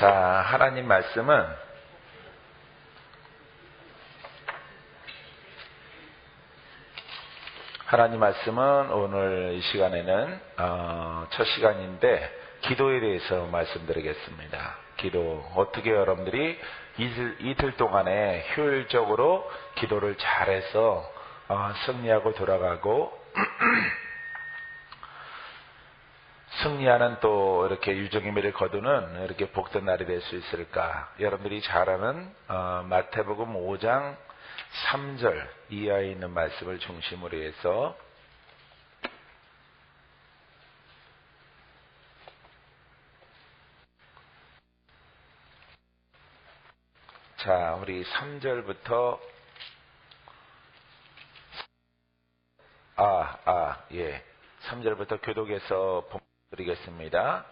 자, 하나님 말씀은 오늘 이 시간에는 첫 시간인데 기도에 대해서 말씀드리겠습니다. 기도, 어떻게 여러분들이 이틀 동안에 효율적으로 기도를 잘해서 승리하고 돌아가고 승리하는 또 이렇게 유종의 미를 거두는 이렇게 복된 날이 될 수 있을까? 여러분들이 잘 아는 마태복음 5장 3절 이하에 있는 말씀을 중심으로 해서 자, 우리 3절부터 3절부터 교독해서 드리겠습니다.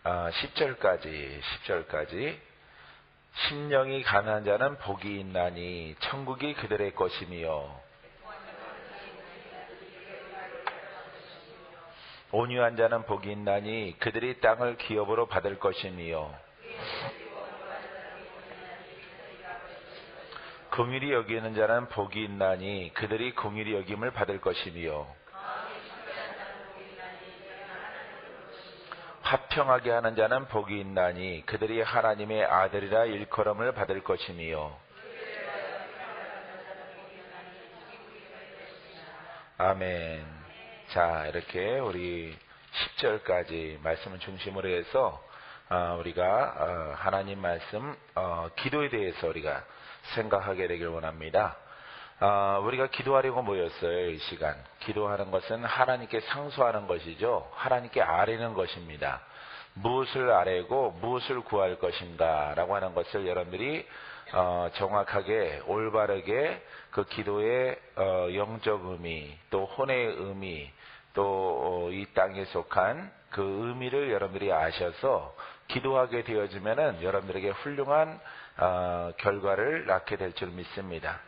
10절까지 심령이 가난한 자는 복이 있나니 천국이 그들의 것이며 온유한 자는 복이 있나니 그들이 땅을 기업으로 받을 것이며 긍휼히 여기는 자는 복이 있나니 그들이 긍휼히 여김을 받을 것이며 화평하게 하는 자는 복이 있나니 그들이 하나님의 아들이라 일컬음을 받을 것이며 아멘. 자, 이렇게 우리 10절까지 말씀을 중심으로 해서 우리가 하나님 말씀 기도에 대해서 우리가 생각하게 되길 원합니다. 우리가 기도하려고 모였어요. 이 시간 기도하는 것은 하나님께 상소하는 것이죠. 하나님께 아뢰는 것입니다. 무엇을 아뢰고 무엇을 구할 것인가 라고 하는 것을 여러분들이 정확하게 올바르게 그 기도의 영적 의미 또 혼의 의미 또 이 땅에 속한 그 의미를 여러분들이 아셔서 기도하게 되어지면은 여러분들에게 훌륭한 결과를 낳게 될 줄 믿습니다.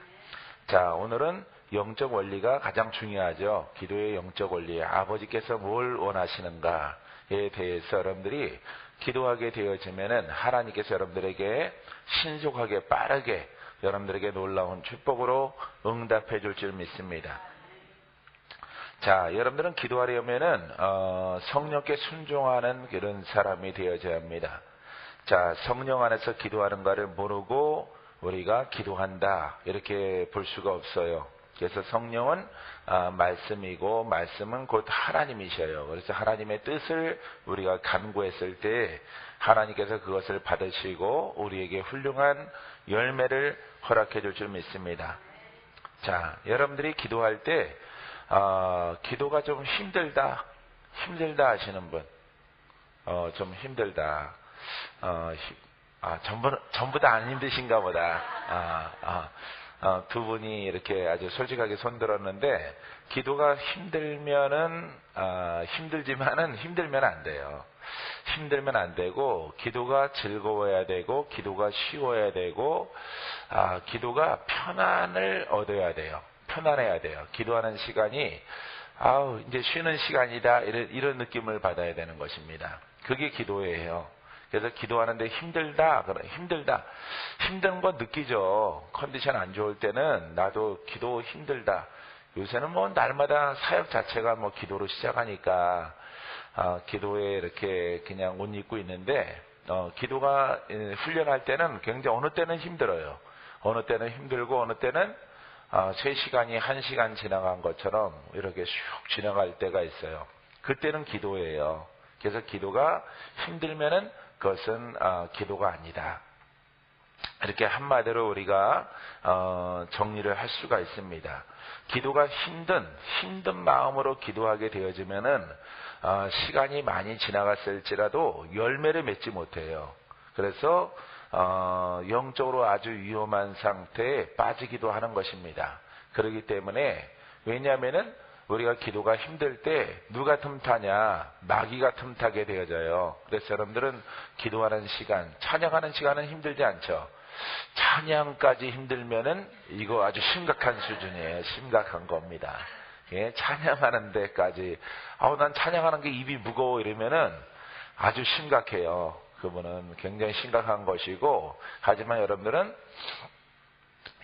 자, 오늘은 영적 원리가 가장 중요하죠. 기도의 영적 원리, 아버지께서 뭘 원하시는가에 대해서 여러분들이 기도하게 되어지면은 하나님께서 여러분들에게 신속하게 빠르게 여러분들에게 놀라운 축복으로 응답해 줄 줄 믿습니다. 자, 여러분들은 기도하려면은 성령께 순종하는 그런 사람이 되어져야 합니다. 자, 성령 안에서 기도하는 것을 모르고 우리가 기도한다 이렇게 볼 수가 없어요. 그래서 성령은 말씀이고 말씀은 곧 하나님이셔요. 그래서 하나님의 뜻을 우리가 간구했을 때 하나님께서 그것을 받으시고 우리에게 훌륭한 열매를 허락해 줄 줄 믿습니다. 자, 여러분들이 기도할 때 기도가 좀 힘들다 하시는 분, 좀 힘들다. 전부 다 안 힘드신가 보다. 두 분이 이렇게 아주 솔직하게 손들었는데, 기도가 힘들면은, 힘들지만은 힘들면 안 돼요. 힘들면 안 되고, 기도가 즐거워야 되고, 기도가 쉬워야 되고, 기도가 편안을 얻어야 돼요. 편안해야 돼요. 기도하는 시간이, 이제 쉬는 시간이다. 이런 느낌을 받아야 되는 것입니다. 그게 기도예요. 그래서 기도하는데 힘들다. 힘든 거 느끼죠. 컨디션 안 좋을 때는 나도 기도 힘들다. 요새는 뭐 날마다 사역 자체가 뭐 기도로 시작하니까 기도에 이렇게 그냥 옷 입고 있는데 기도가 훈련할 때는 굉장히 어느 때는 힘들어요. 어느 때는 힘들고 어느 때는 3시간이 1시간 지나간 것처럼 이렇게 슉 지나갈 때가 있어요. 그때는 기도예요. 그래서 기도가 힘들면은 그것은 기도가 아니다. 이렇게 한마디로 우리가 정리를 할 수가 있습니다. 기도가 힘든 마음으로 기도하게 되어지면은 시간이 많이 지나갔을지라도 열매를 맺지 못해요. 그래서 영적으로 아주 위험한 상태에 빠지기도 하는 것입니다. 그렇기 때문에 왜냐하면은 우리가 기도가 힘들 때 누가 틈타냐? 마귀가 틈타게 되어져요. 그래서 여러분들은 기도하는 시간, 찬양하는 시간은 힘들지 않죠. 찬양까지 힘들면은 이거 아주 심각한 수준이에요. 심각한 겁니다. 예, 찬양하는 데까지 난 찬양하는 게 입이 무거워 이러면은 아주 심각해요. 그분은 굉장히 심각한 것이고, 하지만 여러분들은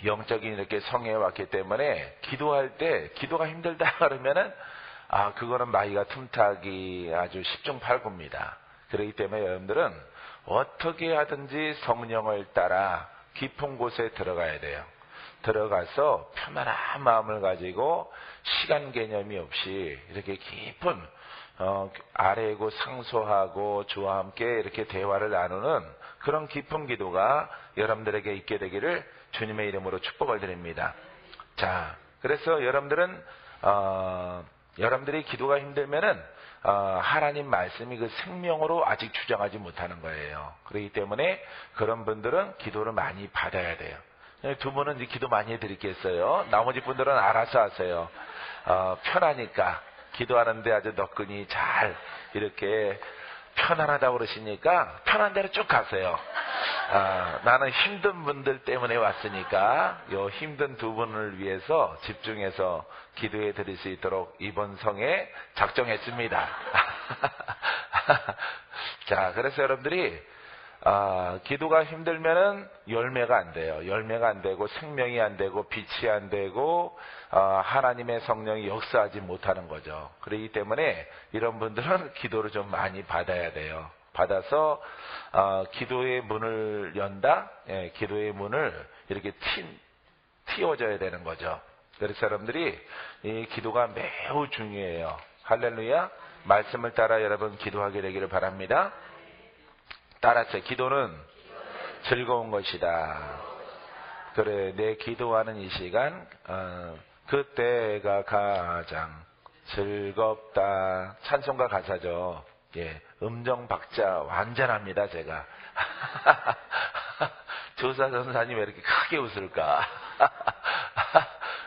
영적인 이렇게 성회에 왔기 때문에 기도할 때 기도가 힘들다 그러면은 그거는 마귀가 틈타기 아주 10중 8구입니다. 그렇기 때문에 여러분들은 어떻게 하든지 성령을 따라 깊은 곳에 들어가야 돼요. 들어가서 편안한 마음을 가지고 시간 개념이 없이 이렇게 깊은 아래고 상소하고 주와 함께 이렇게 대화를 나누는 그런 깊은 기도가 여러분들에게 있게 되기를 주님의 이름으로 축복을 드립니다. 자, 그래서 여러분들은 여러분들이 기도가 힘들면은 하나님 말씀이 그 생명으로 아직 주장하지 못하는 거예요. 그렇기 때문에 그런 분들은 기도를 많이 받아야 돼요. 두 분은 이제 기도 많이 해드리겠어요. 나머지 분들은 알아서 하세요. 편하니까 기도하는데 아주 너끈히 잘 이렇게 편안하다고 그러시니까 편한 대로 쭉 가세요. 나는 힘든 분들 때문에 왔으니까 요 힘든 두 분을 위해서 집중해서 기도해 드릴 수 있도록 이번 성에 작정했습니다. 자, 그래서 여러분들이 기도가 힘들면은 열매가 안 돼요. 열매가 안 되고 생명이 안 되고 빛이 안 되고 하나님의 성령이 역사하지 못하는 거죠. 그렇기 때문에 이런 분들은 기도를 좀 많이 받아야 돼요. 받아서 기도의 문을 연다. 예, 기도의 문을 이렇게 틔워줘야 되는 거죠. 그래서 여러분들이 이 기도가 매우 중요해요. 할렐루야. 말씀을 따라 여러분 기도하게 되기를 바랍니다. 따라서 기도는 즐거운 것이다. 그래, 내 기도하는 이 시간 그때가 가장 즐겁다. 찬송가 가사죠. 예, 음정 박자 완전합니다. 제가 조사 전사님 왜 이렇게 크게 웃을까?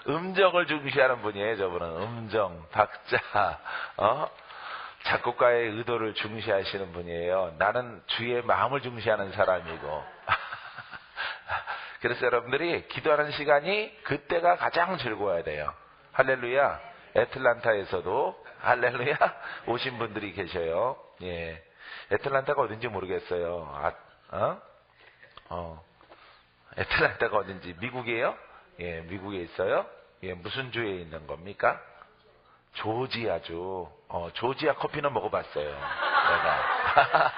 음정을 중시하는 분이에요. 저분은 음정, 박자, 작곡가의 의도를 중시하시는 분이에요. 나는 주의 마음을 중시하는 사람이고. 그래서 여러분들이 기도하는 시간이 그때가 가장 즐거워야 돼요. 할렐루야. 애틀란타에서도 할렐루야 오신 분들이 계셔요. 예, 애틀란타가 어딘지 모르겠어요. 애틀란타가 어딘지 미국이에요? 예, 미국에 있어요. 예, 무슨 주에 있는 겁니까? 조지아주. 조지아 커피는 먹어봤어요. 내가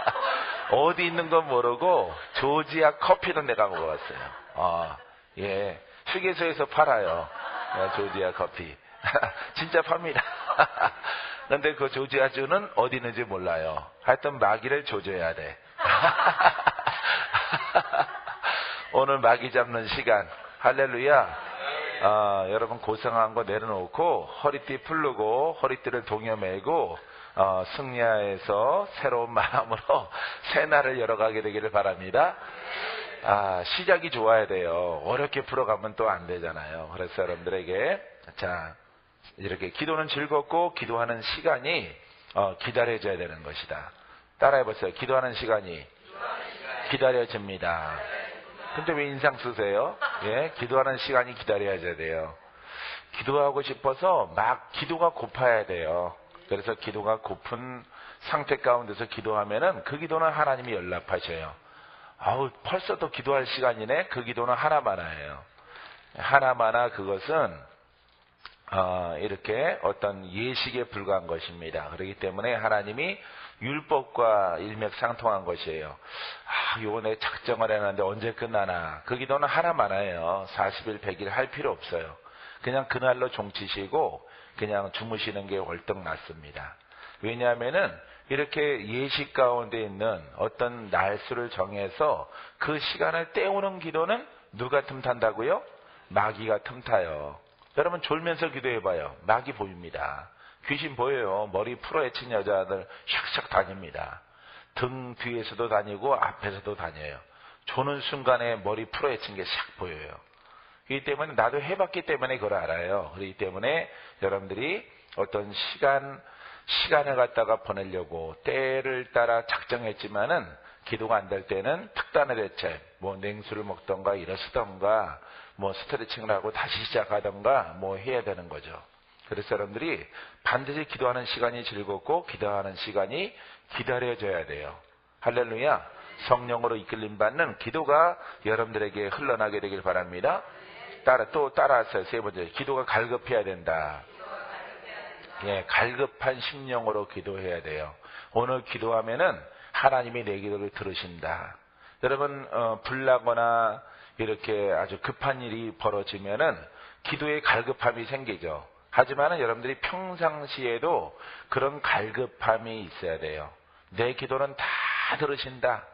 어디 있는 건 모르고 조지아 커피는 내가 먹어봤어요. 예, 휴게소에서 팔아요. 조지아 커피. 진짜 팝니다. 근데 그 조지아주는 어디 있는지 몰라요. 하여튼 마귀를 조져야 돼. 오늘 마귀 잡는 시간. 할렐루야. 여러분 고생한 거 내려놓고 허리띠 풀르고 허리띠를 동여매고 승리하에서 새로운 마음으로 새날을 열어가게 되기를 바랍니다. 시작이 좋아야 돼요. 어렵게 풀어가면 또 안 되잖아요. 그래서 여러분들에게 자, 이렇게 기도는 즐겁고 기도하는 시간이 기다려져야 되는 것이다. 따라해보세요. 기도하는 시간이 기다려집니다. 근데 왜 인상 쓰세요? 예, 기도하는 시간이 기다려야 돼요. 기도하고 싶어서 막 기도가 고파야 돼요. 그래서 기도가 고픈 상태 가운데서 기도하면은 그 기도는 하나님이 연락하셔요. 벌써 또 기도할 시간이네. 그 기도는 하나마나예요. 하나마나 그것은 이렇게 어떤 예식에 불과한 것입니다. 그렇기 때문에 하나님이 율법과 일맥상통한 것이에요. 요거 내 작정을 해놨는데 언제 끝나나. 그 기도는 하나마나예요. 40일, 100일 할 필요 없어요. 그냥 그날로 종치시고 그냥 주무시는 게 월등 낫습니다. 왜냐하면은 이렇게 예식 가운데 있는 어떤 날수를 정해서 그 시간을 때우는 기도는 누가 틈탄다고요? 마귀가 틈타요. 여러분 졸면서 기도해봐요. 마귀 보입니다. 귀신 보여요. 머리 풀어헤친 여자들 샥샥 다닙니다. 등 뒤에서도 다니고 앞에서도 다녀요. 조는 순간에 머리 풀어헤친 게 샥 보여요. 그렇기 때문에 나도 해봤기 때문에 그걸 알아요. 그렇기 때문에 여러분들이 어떤 시간을 갖다가 보내려고 때를 따라 작정했지만은 기도가 안 될 때는 특단의 대책, 뭐 냉수를 먹던가 일어서던가 뭐 스트레칭을 하고 다시 시작하던가 뭐 해야 되는 거죠. 그래서 여러분들이 반드시 기도하는 시간이 즐겁고 기도하는 시간이 기다려져야 돼요. 할렐루야. 성령으로 이끌림 받는 기도가 여러분들에게 흘러나게 되길 바랍니다. 따라서 세 번째, 기도가 갈급해야 된다. 예, 갈급한 심령으로 기도해야 돼요. 오늘 기도하면은 하나님이 내 기도를 들으신다. 여러분, 불나거나 이렇게 아주 급한 일이 벌어지면은 기도에 갈급함이 생기죠. 하지만은 여러분들이 평상시에도 그런 갈급함이 있어야 돼요. 내 기도는 다 들으신다.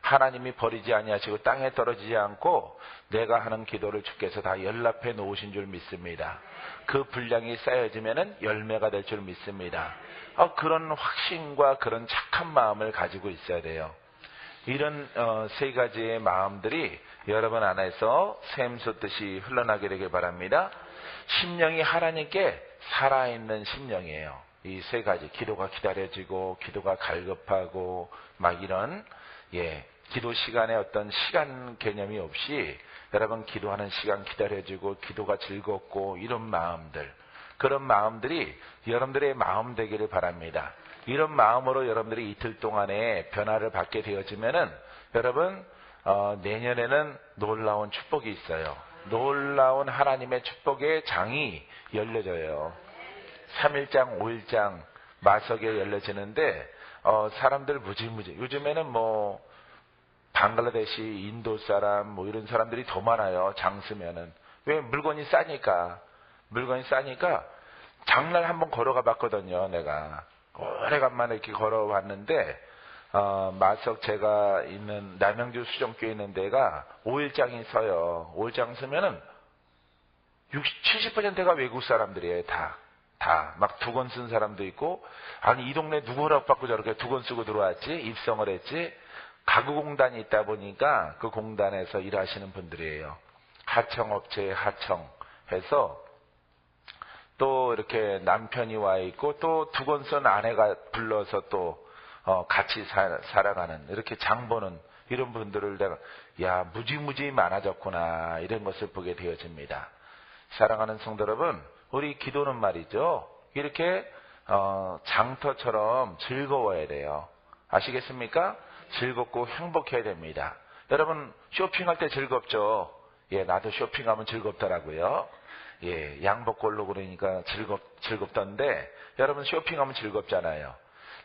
하나님이 버리지 아니하시고 땅에 떨어지지 않고 내가 하는 기도를 주께서 다 연락해 놓으신 줄 믿습니다. 그 분량이 쌓여지면은 열매가 될 줄 믿습니다. 그런 확신과 그런 착한 마음을 가지고 있어야 돼요. 이런 세 가지의 마음들이 여러분 안에서 샘 솟듯이 흘러나게 되길 바랍니다. 심령이 하나님께 살아있는 심령이에요. 이 세 가지, 기도가 기다려지고 기도가 갈급하고 막 이런 기도 시간에 어떤 시간 개념이 없이 여러분 기도하는 시간 기다려지고 기도가 즐겁고 이런 마음들, 그런 마음들이 여러분들의 마음 되기를 바랍니다. 이런 마음으로 여러분들이 이틀 동안에 변화를 받게 되어지면은 여러분 내년에는 놀라운 축복이 있어요. 놀라운 하나님의 축복의 장이 열려져요. 3일장, 5일장 마석에 열려지는데 사람들 무지무지 요즘에는 방글라데시, 인도 사람 이런 사람들이 더 많아요. 장 쓰면은. 왜? 물건이 싸니까 장날 한번 걸어가 봤거든요. 내가 오래간만에 이렇게 걸어봤는데 마석 제가 있는 남양주 수정교에 있는 데가 5일장이 서요. 5일장 쓰면은 70%가 외국 사람들이에요. 다 막 2권 쓴 사람도 있고, 아니 이 동네 누구 허락받고 저렇게 2권 쓰고 들어왔지? 입성을 했지? 가구공단이 있다 보니까 그 공단에서 일하시는 분들이에요. 하청업체에 하청해서 또 이렇게 남편이 와 있고 또 2권 쓴 아내가 불러서 또 같이 살아가는, 이렇게 장보는 이런 분들을 내가 무지무지 많아졌구나 이런 것을 보게 되어집니다. 사랑하는 성도 여러분, 우리 기도는 말이죠, 이렇게 장터처럼 즐거워야 돼요. 아시겠습니까? 즐겁고 행복해야 됩니다. 여러분 쇼핑할 때 즐겁죠? 나도 쇼핑하면 즐겁더라고요. 양복 고르고 그러니까 즐겁던데 여러분 쇼핑하면 즐겁잖아요.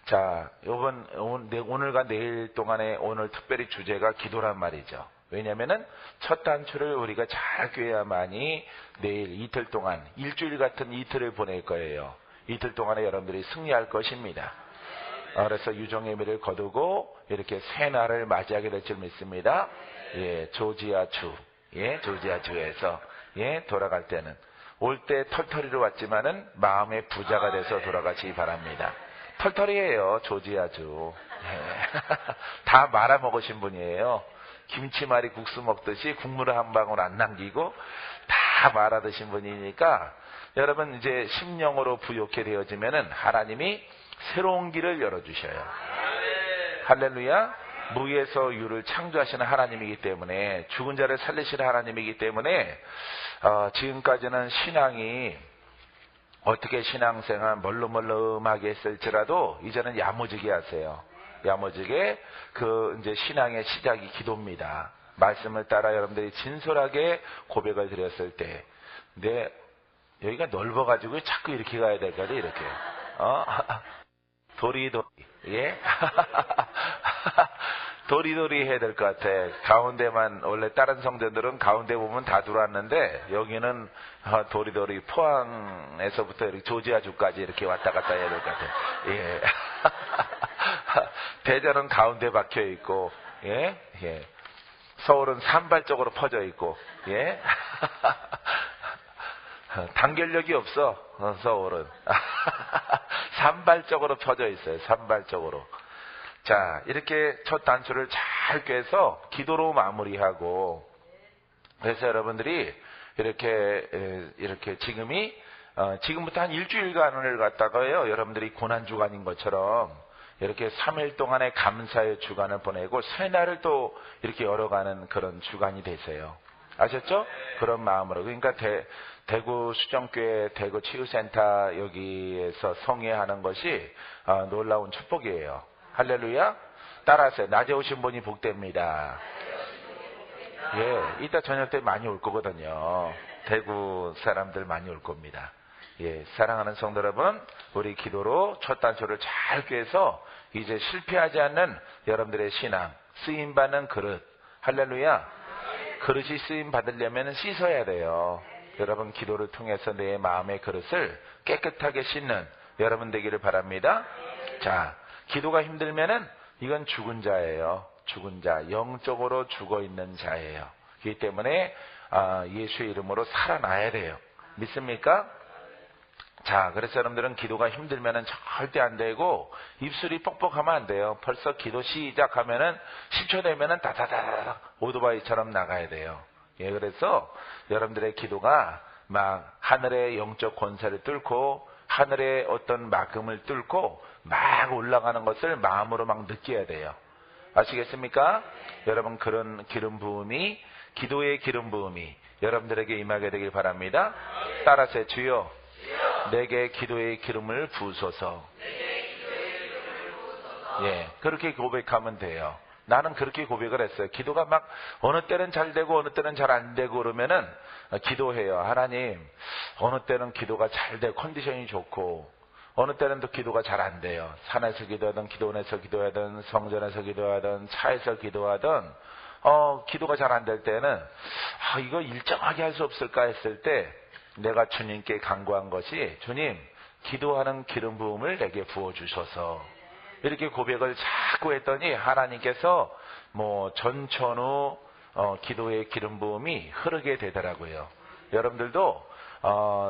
자, 오늘과 내일 동안에 오늘 특별히 주제가 기도란 말이죠. 왜냐면은 첫 단추를 우리가 잘 꿰야만이 내일 이틀 동안, 일주일 같은 이틀을 보낼 거예요. 이틀 동안에 여러분들이 승리할 것입니다. 그래서 유종의미를 거두고 이렇게 새 날을 맞이하게 될 줄 믿습니다. 조지아주에서 돌아갈 때는 올 때 털털이로 왔지만은 마음의 부자가 돼서 돌아가시기 바랍니다. 털털이에요, 조지아주. 다 말아 먹으신 분이에요. 김치말이 국수 먹듯이 국물을 한 방울 안 남기고 다 말아 드신 분이니까 여러분 이제 심령으로 부욕해 되어지면은 하나님이 새로운 길을 열어주셔요. 할렐루야. 무에서 유를 창조하시는 하나님이기 때문에, 죽은 자를 살리시는 하나님이기 때문에 지금까지는 신앙이 어떻게 신앙생활 멀름멀름하게 했을지라도 이제는 야무지게 하세요. 야무지게 이제 신앙의 시작이 기도입니다. 말씀을 따라 여러분들이 진솔하게 고백을 드렸을 때, 근데 여기가 넓어가지고 자꾸 이렇게 가야 될 거지, 이렇게. 도리도리, 도리도리 해야 될 것 같아. 가운데만, 원래 다른 성전들은 가운데 보면 다 들어왔는데 여기는 도리도리, 포항에서부터 이렇게 조지아주까지 이렇게 왔다 갔다 해야 될 것 같아. 대전은 가운데 박혀 있고, 서울은 산발적으로 퍼져 있고, 단결력이 없어, 서울은. 산발적으로 퍼져 있어요, 산발적으로. 자, 이렇게 첫 단추를 잘 꿰서 기도로 마무리하고, 그래서 여러분들이 이렇게 지금부터 한 일주일간을 갖다가요, 여러분들이 고난주간인 것처럼 이렇게 3일 동안의 감사의 주간을 보내고 새날을 또 이렇게 열어가는 그런 주간이 되세요. 아셨죠? 그런 마음으로. 그러니까 대구 수정교회 대구 치유센터 여기에서 성회하는 것이 놀라운 축복이에요. 할렐루야. 따라하세요. 낮에 오신 분이 복됩니다. 예, 이따 저녁 때 많이 올 거거든요. 대구 사람들 많이 올 겁니다. 예, 사랑하는 성도 여러분, 우리 기도로 첫 단추를 잘 꿰서 이제 실패하지 않는 여러분들의 신앙, 쓰임받는 그릇, 할렐루야. 그릇이 쓰임 받으려면 씻어야 돼요. 여러분 기도를 통해서 내 마음의 그릇을 깨끗하게 씻는 여러분 되기를 바랍니다. 자, 기도가 힘들면은 이건 죽은 자예요. 죽은 자, 영적으로 죽어있는 자예요. 그렇기 때문에 예수의 이름으로 살아나야 돼요. 믿습니까? 자, 그래서 여러분들은 기도가 힘들면은 절대 안 되고 입술이 뻑뻑하면 안 돼요. 벌써 기도 시작하면은 10초 되면은 다다다다 오토바이처럼 나가야 돼요. 예, 그래서 여러분들의 기도가 막 하늘의 영적 권세를 뚫고 하늘의 어떤 막음을 뚫고 막 올라가는 것을 마음으로 막 느껴야 돼요. 아시겠습니까? 여러분 그런 기름 부음이, 기도의 기름 부음이 여러분들에게 임하게 되길 바랍니다. 따라서 주여, 내게 기도의 기름을 부으소서. 예, 그렇게 고백하면 돼요. 나는 그렇게 고백을 했어요. 기도가 막 어느 때는 잘 되고 어느 때는 잘 안 되고 그러면은 기도해요. 하나님, 어느 때는 기도가 잘 되고 컨디션이 좋고 어느 때는 또 기도가 잘 안 돼요. 산에서 기도하든 기도원에서 기도하든 성전에서 기도하든 차에서 기도하든 기도가 잘 안 될 때는 이거 일정하게 할 수 없을까 했을 때 내가 주님께 간구한 것이, 주님, 기도하는 기름 부음을 내게 부어주셔서, 이렇게 고백을 자꾸 했더니 하나님께서 전천후 기도의 기름 부음이 흐르게 되더라고요. 여러분들도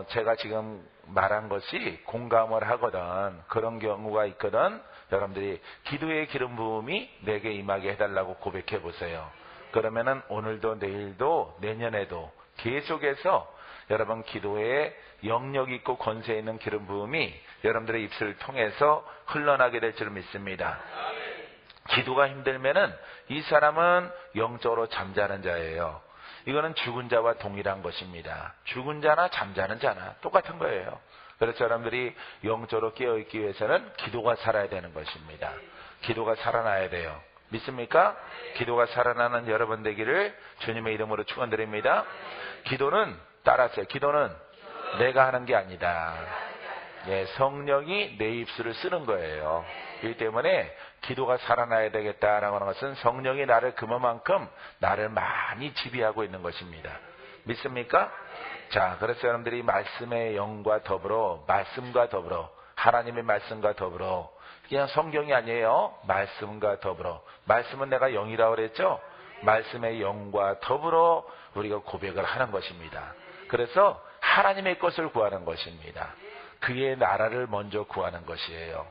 제가 지금 말한 것이 공감을 하거든, 그런 경우가 있거든, 여러분들이 기도의 기름 부음이 내게 임하게 해달라고 고백해 보세요. 그러면은 오늘도 내일도 내년에도 계속해서 여러분 기도에 영역 있고 권세 있는 기름 부음이 여러분들의 입술을 통해서 흘러나게 될 줄 믿습니다. 기도가 힘들면은 이 사람은 영적으로 잠자는 자예요. 이거는 죽은 자와 동일한 것입니다. 죽은 자나 잠자는 자나 똑같은 거예요. 그래서 여러분들이 영적으로 깨어있기 위해서는 기도가 살아야 되는 것입니다. 기도가 살아나야 돼요. 믿습니까? 기도가 살아나는 여러분 되기를 주님의 이름으로 축원드립니다. 기도는, 따라하세요. 기도는 내가 하는 게 아니다. 예, 성령이 내 입술을 쓰는 거예요. 그렇기 때문에 기도가 살아나야 되겠다라고 하는 것은 성령이 나를 그만큼 나를 많이 지배하고 있는 것입니다. 믿습니까? 자, 그래서 여러분들이 말씀의 영과 더불어, 말씀과 더불어, 하나님의 말씀과 더불어, 그냥 성경이 아니에요. 말씀과 더불어. 말씀은 내가 영이라고 그랬죠? 말씀의 영과 더불어 우리가 고백을 하는 것입니다. 그래서 하나님의 것을 구하는 것입니다. 그의 나라를 먼저 구하는 것이에요.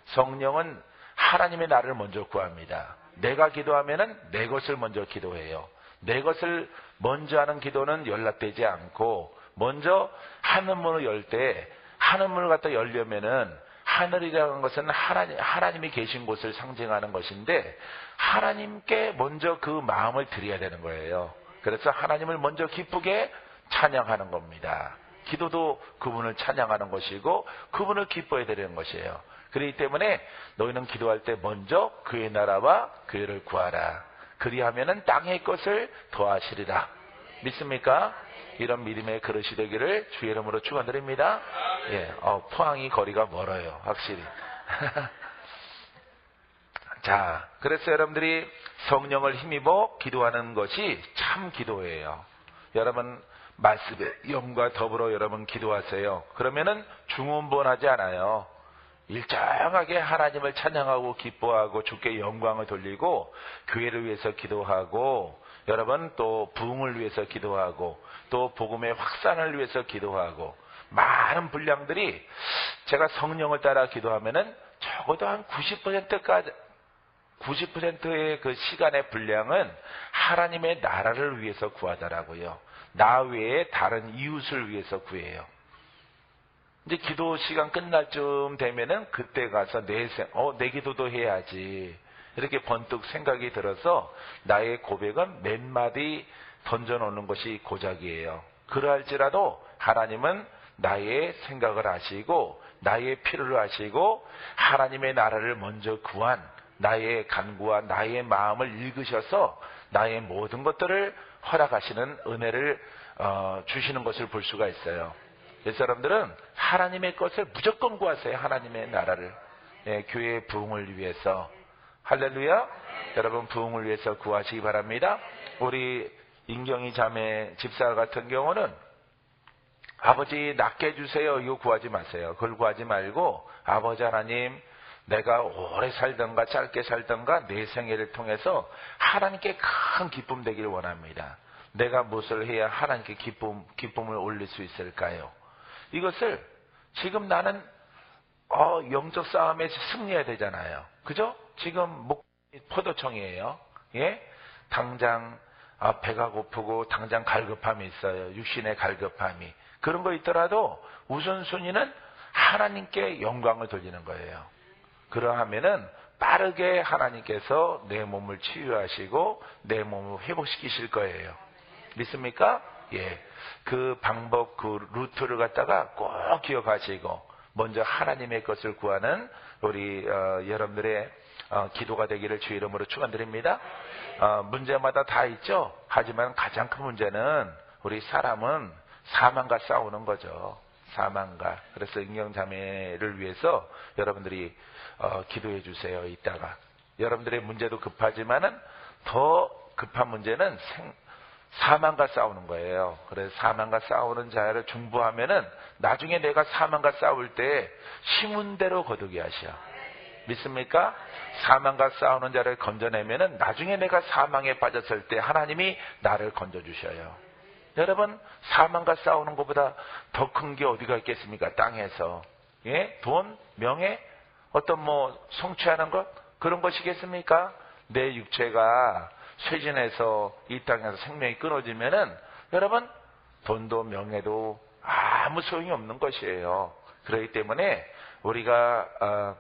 성령은 하나님의 나라를 먼저 구합니다. 내가 기도하면은 내 것을 먼저 기도해요. 내 것을 먼저 하는 기도는 연락되지 않고, 먼저 하늘문을 열 때, 하늘문을 갖다 열려면은 하늘이라는 것은 하나님이 계신 곳을 상징하는 것인데, 하나님께 먼저 그 마음을 드려야 되는 거예요. 그래서 하나님을 먼저 기쁘게 찬양하는 겁니다. 기도도 그분을 찬양하는 것이고 그분을 기뻐해 드리는 것이에요. 그렇기 때문에 너희는 기도할 때 먼저 그의 나라와 그의를 구하라. 그리하면은 땅의 것을 더하시리라. 믿습니까? 이런 믿음의 그릇이 되기를 주의 이름으로 축원드립니다. 예, 포항이 거리가 멀어요, 확실히. 자, 그래서 여러분들이 성령을 힘입어 기도하는 것이 참 기도예요. 여러분 말씀의 영과 더불어 여러분 기도하세요. 그러면은 중언부언하지 않아요. 일정하게 하나님을 찬양하고 기뻐하고 주께 영광을 돌리고 교회를 위해서 기도하고, 여러분 또 부흥을 위해서 기도하고, 또 복음의 확산을 위해서 기도하고, 많은 분량들이 제가 성령을 따라 기도하면은 적어도 한 90%의 그 시간의 분량은 하나님의 나라를 위해서 구하더라고요. 나 외에 다른 이웃을 위해서 구해요. 이제 기도 시간 끝날 쯤 되면은 그때 가서 내 기도도 해야지, 이렇게 번뜩 생각이 들어서 나의 고백은 몇 마디 던져놓는 것이 고작이에요. 그러할지라도 하나님은 나의 생각을 아시고 나의 필요를 아시고 하나님의 나라를 먼저 구한 나의 간구와 나의 마음을 읽으셔서 나의 모든 것들을 허락하시는 은혜를 주시는 것을 볼 수가 있어요. 그래서 여러분들은 하나님의 것을 무조건 구하세요. 하나님의 나라를. 예, 교회의 부흥을 위해서. 할렐루야. 여러분 부흥을 위해서 구하시기 바랍니다. 우리 인경이 자매 집사 같은 경우는 아버지 낫게 해주세요 이거 구하지 마세요. 그걸 구하지 말고 아버지 하나님 내가 오래 살던가 짧게 살던가 내 생애를 통해서 하나님께 큰 기쁨 되기를 원합니다. 내가 무엇을 해야 하나님께 기쁨을 올릴 수 있을까요? 이것을 지금 나는 영적 싸움에 승리해야 되잖아요. 그죠? 지금 포도청이에요. 예? 당장 배가 고프고 당장 갈급함이 있어요. 육신의 갈급함이. 그런 거 있더라도 우선순위는 하나님께 영광을 돌리는 거예요. 그러하면은 빠르게 하나님께서 내 몸을 치유하시고 내 몸을 회복시키실 거예요. 믿습니까? 예. 그 방법, 그 루트를 갖다가 꼭 기억하시고 먼저 하나님의 것을 구하는 우리 여러분들의 기도가 되기를 주의 이름으로 축원드립니다. 문제마다 다 있죠. 하지만 가장 큰 문제는 우리 사람은 사망과 싸우는 거죠. 사망과. 그래서 인경자매를 위해서 여러분들이 기도해 주세요. 이따가 여러분들의 문제도 급하지만은 더 급한 문제는 사망과 싸우는 거예요. 그래서 사망과 싸우는 자를 중보하면은 나중에 내가 사망과 싸울 때 심은 대로 거두게 하셔. 믿습니까? 사망과 싸우는 자를 건져내면은 나중에 내가 사망에 빠졌을 때 하나님이 나를 건져주셔요. 여러분 사망과 싸우는 것보다 더 큰 게 어디가 있겠습니까? 땅에서. 예? 돈, 명예, 어떤 성취하는 것 그런 것이겠습니까? 내 육체가 쇠진해서 이 땅에서 생명이 끊어지면은 여러분 돈도 명예도 아무 소용이 없는 것이에요. 그렇기 때문에 우리가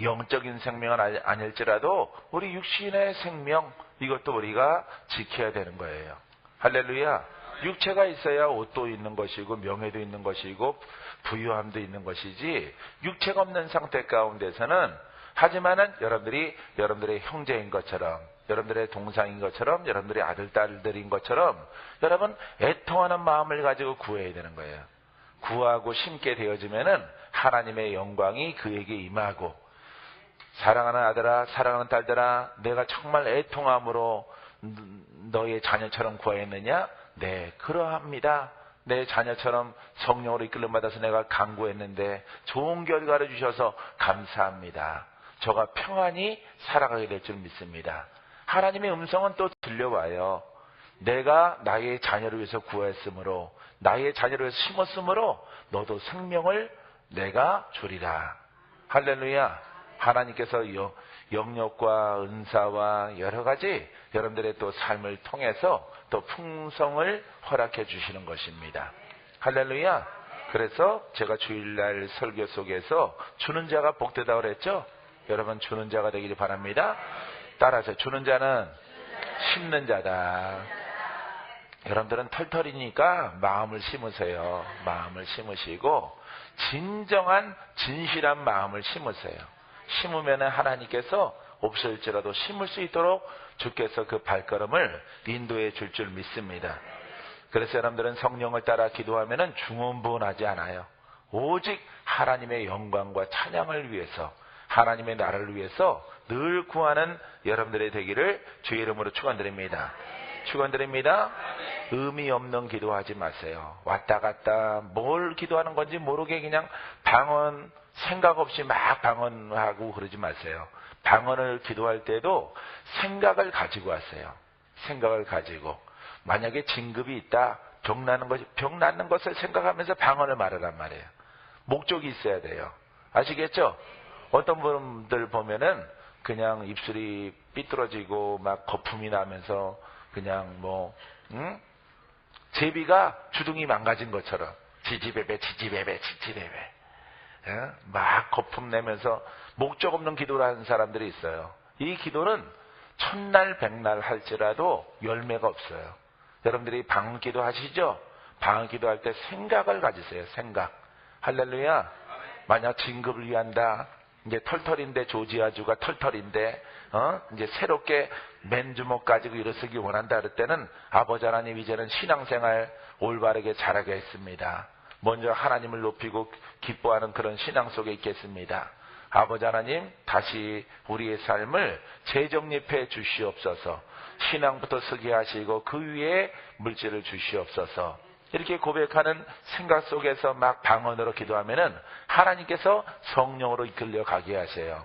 영적인 생명은 아닐지라도 우리 육신의 생명 이것도 우리가 지켜야 되는 거예요. 할렐루야. 육체가 있어야 옷도 있는 것이고 명예도 있는 것이고 부유함도 있는 것이지 육체가 없는 상태 가운데서는 하지만은 여러분들의 형제인 것처럼 여러분들의 동상인 것처럼 여러분들의 아들 딸들인 것처럼 여러분 애통하는 마음을 가지고 구해야 되는 거예요. 구하고 심게 되어지면은 하나님의 영광이 그에게 임하고 사랑하는 아들아 사랑하는 딸들아 내가 정말 애통함으로 너의 자녀처럼 구하였느냐? 네 그러합니다. 내 자녀처럼 성령으로 이끌림 받아서 내가 간구했는데 좋은 결과를 주셔서 감사합니다. 저가 평안히 살아가게 될 줄 믿습니다. 하나님의 음성은 또 들려와요. 내가 나의 자녀를 위해서 구했으므로 나의 자녀를 위해서 심었으므로 너도 생명을 내가 주리라. 할렐루야. 하나님께서 영역과 은사와 여러 가지 여러분들의 또 삶을 통해서 또 풍성을 허락해 주시는 것입니다. 할렐루야. 그래서 제가 주일날 설교 속에서 주는 자가 복되다 그랬죠. 여러분 주는 자가 되기를 바랍니다. 따라서 주는 자는 심는 자다. 여러분들은 털털이니까 마음을 심으세요. 마음을 심으시고 진정한 진실한 마음을 심으세요. 심으면 하나님께서 없을지라도 심을 수 있도록 주께서 그 발걸음을 인도해 줄 줄 믿습니다. 그래서 여러분들은 성령을 따라 기도하면 중언부언하지 않아요. 오직 하나님의 영광과 찬양을 위해서 하나님의 나라를 위해서 늘 구하는 여러분들의 되기를 주의 이름으로 축원드립니다. 축원드립니다. 의미 없는 기도하지 마세요. 왔다 갔다 뭘 기도하는 건지 모르게 그냥 방언 생각 없이 막 방언하고 그러지 마세요. 방언을 기도할 때도 생각을 가지고 하세요. 생각을 가지고 만약에 진급이 있다 병 낫는 것을 생각하면서 방언을 말하란 말이에요. 목적이 있어야 돼요. 아시겠죠? 어떤 분들 보면은 그냥 입술이 삐뚤어지고 막 거품이 나면서 그냥 제비가 주둥이 망가진 것처럼 지지배배 막 거품 내면서 목적 없는 기도를 하는 사람들이 있어요. 이 기도는 천날 백날 할지라도 열매가 없어요. 여러분들이 방언기도 하시죠? 방언기도 할 때 생각을 가지세요. 생각. 할렐루야. 만약 진급을 위한다. 이제 털털인데 조지아주가 털털인데 이제 새롭게 맨주먹 가지고 일어서기 원한다 그럴 때는 아버지 하나님 이제는 신앙생활 올바르게 잘하게 했습니다. 먼저 하나님을 높이고 기뻐하는 그런 신앙 속에 있겠습니다. 아버지 하나님 다시 우리의 삶을 재정립해 주시옵소서. 신앙부터 서게 하시고 그 위에 물질을 주시옵소서. 이렇게 고백하는 생각 속에서 막 방언으로 기도하면은 하나님께서 성령으로 이끌려 가게 하세요.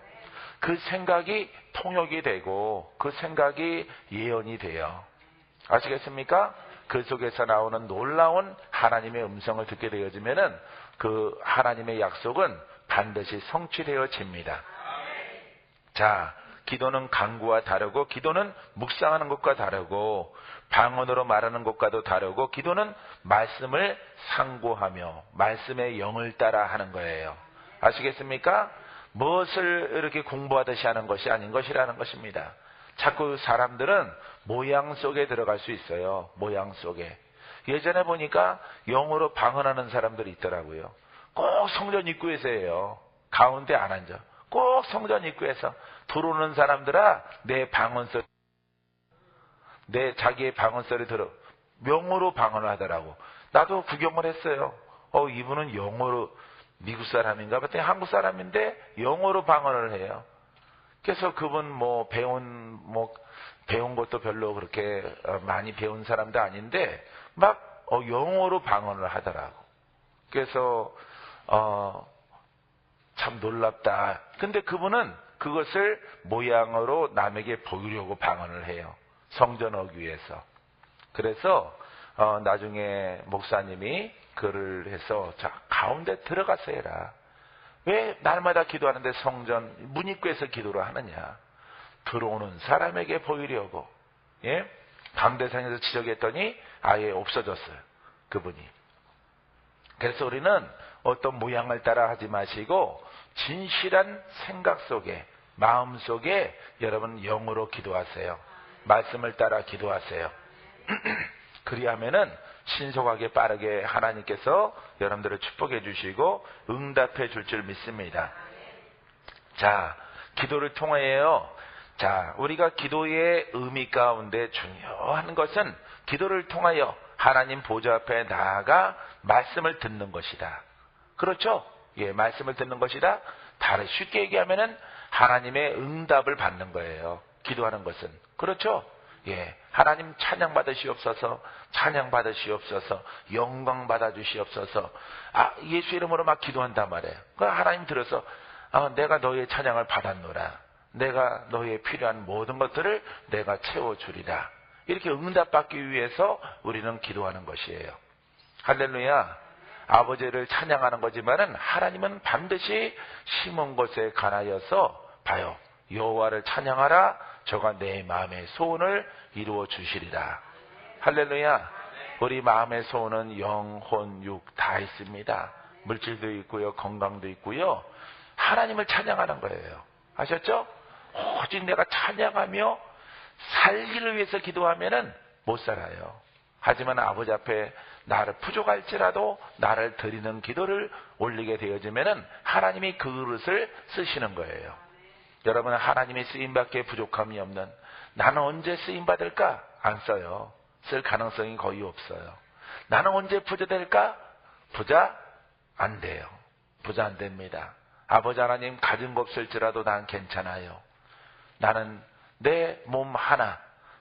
그 생각이 통역이 되고 그 생각이 예언이 돼요. 아시겠습니까? 그 속에서 나오는 놀라운 하나님의 음성을 듣게 되어지면은 그 하나님의 약속은 반드시 성취되어집니다. 자, 기도는 간구와 다르고 기도는 묵상하는 것과 다르고 방언으로 말하는 것과도 다르고 기도는 말씀을 상고하며 말씀의 영을 따라 하는 거예요. 아시겠습니까? 무엇을 이렇게 공부하듯이 하는 것이 아닌 것이라는 것입니다. 자꾸 사람들은 모양 속에 들어갈 수 있어요. 모양 속에. 예전에 보니까 영어로 방언하는 사람들이 있더라고요. 꼭 성전 입구에서 해요. 가운데 안 앉아. 꼭 성전 입구에서 들어오는 사람들아 내 방언소리, 내 자기의 방언소리 들어 영어로 방언을 하더라고. 나도 구경을 했어요. 이분은 영어로 미국 사람인가 봤더니 한국 사람인데 영어로 방언을 해요. 그래서 그분 배운 것도 별로 그렇게 많이 배운 사람도 아닌데 막 영어로 방언을 하더라고. 그래서 참 놀랍다. 근데 그분은 그것을 모양으로 남에게 보이려고 방언을 해요. 성전하기 위해서. 그래서 나중에 목사님이 글을 해서 자, 가운데 들어가서 해라. 왜 날마다 기도하는데 성전 문입구에서 기도를 하느냐. 들어오는 사람에게 보이려고. 예? 강대상에서 지적했더니 아예 없어졌어요. 그분이. 그래서 우리는 어떤 모양을 따라 하지 마시고 진실한 생각 속에, 마음 속에 여러분 영으로 기도하세요. 말씀을 따라 기도하세요. 그리하면은 신속하게 빠르게 하나님께서 여러분들을 축복해 주시고 응답해 줄 줄 믿습니다. 자, 기도를 통하여 우리가 기도의 의미 가운데 중요한 것은 기도를 통하여 하나님 보좌 앞에 나아가 말씀을 듣는 것이다. 그렇죠? 예, 말씀을 듣는 것이다. 다른 쉽게 얘기하면은 하나님의 응답을 받는 거예요. 기도하는 것은. 그렇죠? 예, 하나님 찬양 받으시옵소서, 찬양 받으시옵소서, 영광 받아 주시옵소서. 예수 이름으로 막 기도한단 말이에요. 하나님 들어서 내가 너의 찬양을 받았노라. 내가 너의 필요한 모든 것들을 내가 채워주리라. 이렇게 응답받기 위해서 우리는 기도하는 것이에요. 할렐루야. 아버지를 찬양하는 거지만은 하나님은 반드시 심은 것에 관하여서 봐요. 여호와를 찬양하라. 저가 내 마음의 소원을 이루어 주시리라. 할렐루야. 우리 마음의 소원은 영, 혼, 육 다 있습니다. 물질도 있고요. 건강도 있고요. 하나님을 찬양하는 거예요. 아셨죠? 오직 내가 찬양하며 살기를 위해서 기도하면은 못 살아요. 하지만 아버지 앞에 나를 부족할지라도 나를 드리는 기도를 올리게 되어지면은 하나님이 그 그릇을 쓰시는 거예요. 여러분, 하나님이 쓰임밖에 부족함이 없는 나는 언제 쓰임받을까? 안 써요. 쓸 가능성이 거의 없어요. 나는 언제 부자 될까? 부자 안 돼요. 부자 안 됩니다. 아버지 하나님 가진 거 없을지라도 난 괜찮아요. 나는 내 몸 하나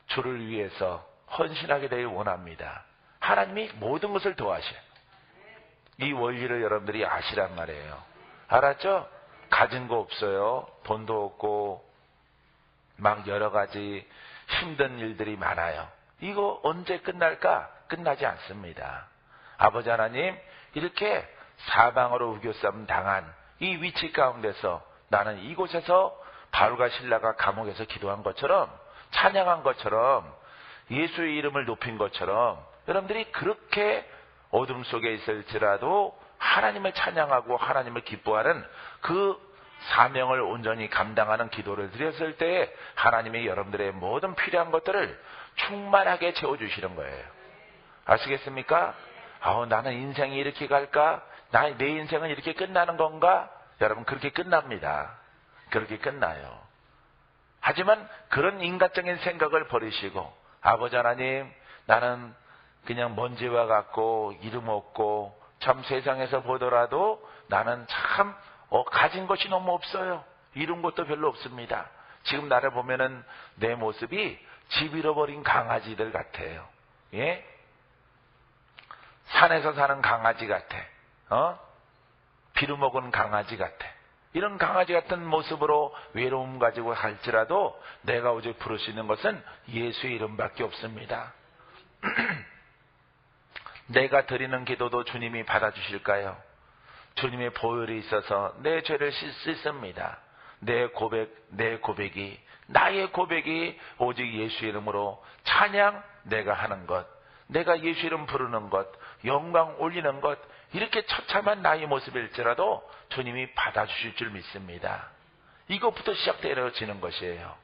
주를 위해서 헌신하게 되길 원합니다. 하나님이 모든 것을 도와셔요. 이 원리를 여러분들이 아시란 말이에요. 알았죠? 가진 거 없어요. 돈도 없고 막 여러 가지 힘든 일들이 많아요. 이거 언제 끝날까? 끝나지 않습니다. 아버지 하나님, 이렇게 사방으로 우겨싸움 당한 이 위치 가운데서 나는 이곳에서 바울과 실라가 감옥에서 기도한 것처럼, 찬양한 것처럼, 예수의 이름을 높인 것처럼 여러분들이 그렇게 어둠 속에 있을지라도 하나님을 찬양하고 하나님을 기뻐하는 그 사명을 온전히 감당하는 기도를 드렸을 때 하나님이 여러분들의 모든 필요한 것들을 충만하게 채워주시는 거예요. 아시겠습니까? 나는 인생이 이렇게 갈까? 내 인생은 이렇게 끝나는 건가? 여러분, 그렇게 끝납니다. 그렇게 끝나요. 하지만 그런 인간적인 생각을 버리시고 아버지 하나님, 나는 그냥 먼지와 같고 이름 없고 참 세상에서 보더라도 나는 참 가진 것이 너무 없어요. 이룬 것도 별로 없습니다. 지금 나를 보면은 내 모습이 집 잃어버린 강아지들 같아요. 예? 산에서 사는 강아지 같아. 비루먹은 강아지 같아. 이런 강아지 같은 모습으로 외로움 가지고 할지라도 내가 오직 부를 수 있는 것은 예수의 이름밖에 없습니다. 내가 드리는 기도도 주님이 받아주실까요? 주님의 보혈이 있어서 내 죄를 씻습니다. 내 고백이, 나의 고백이 오직 예수 이름으로 찬양 내가 하는 것, 내가 예수 이름 부르는 것, 영광 올리는 것, 이렇게 처참한 나의 모습일지라도 주님이 받아주실 줄 믿습니다. 이것부터 시작되어지는 것이에요.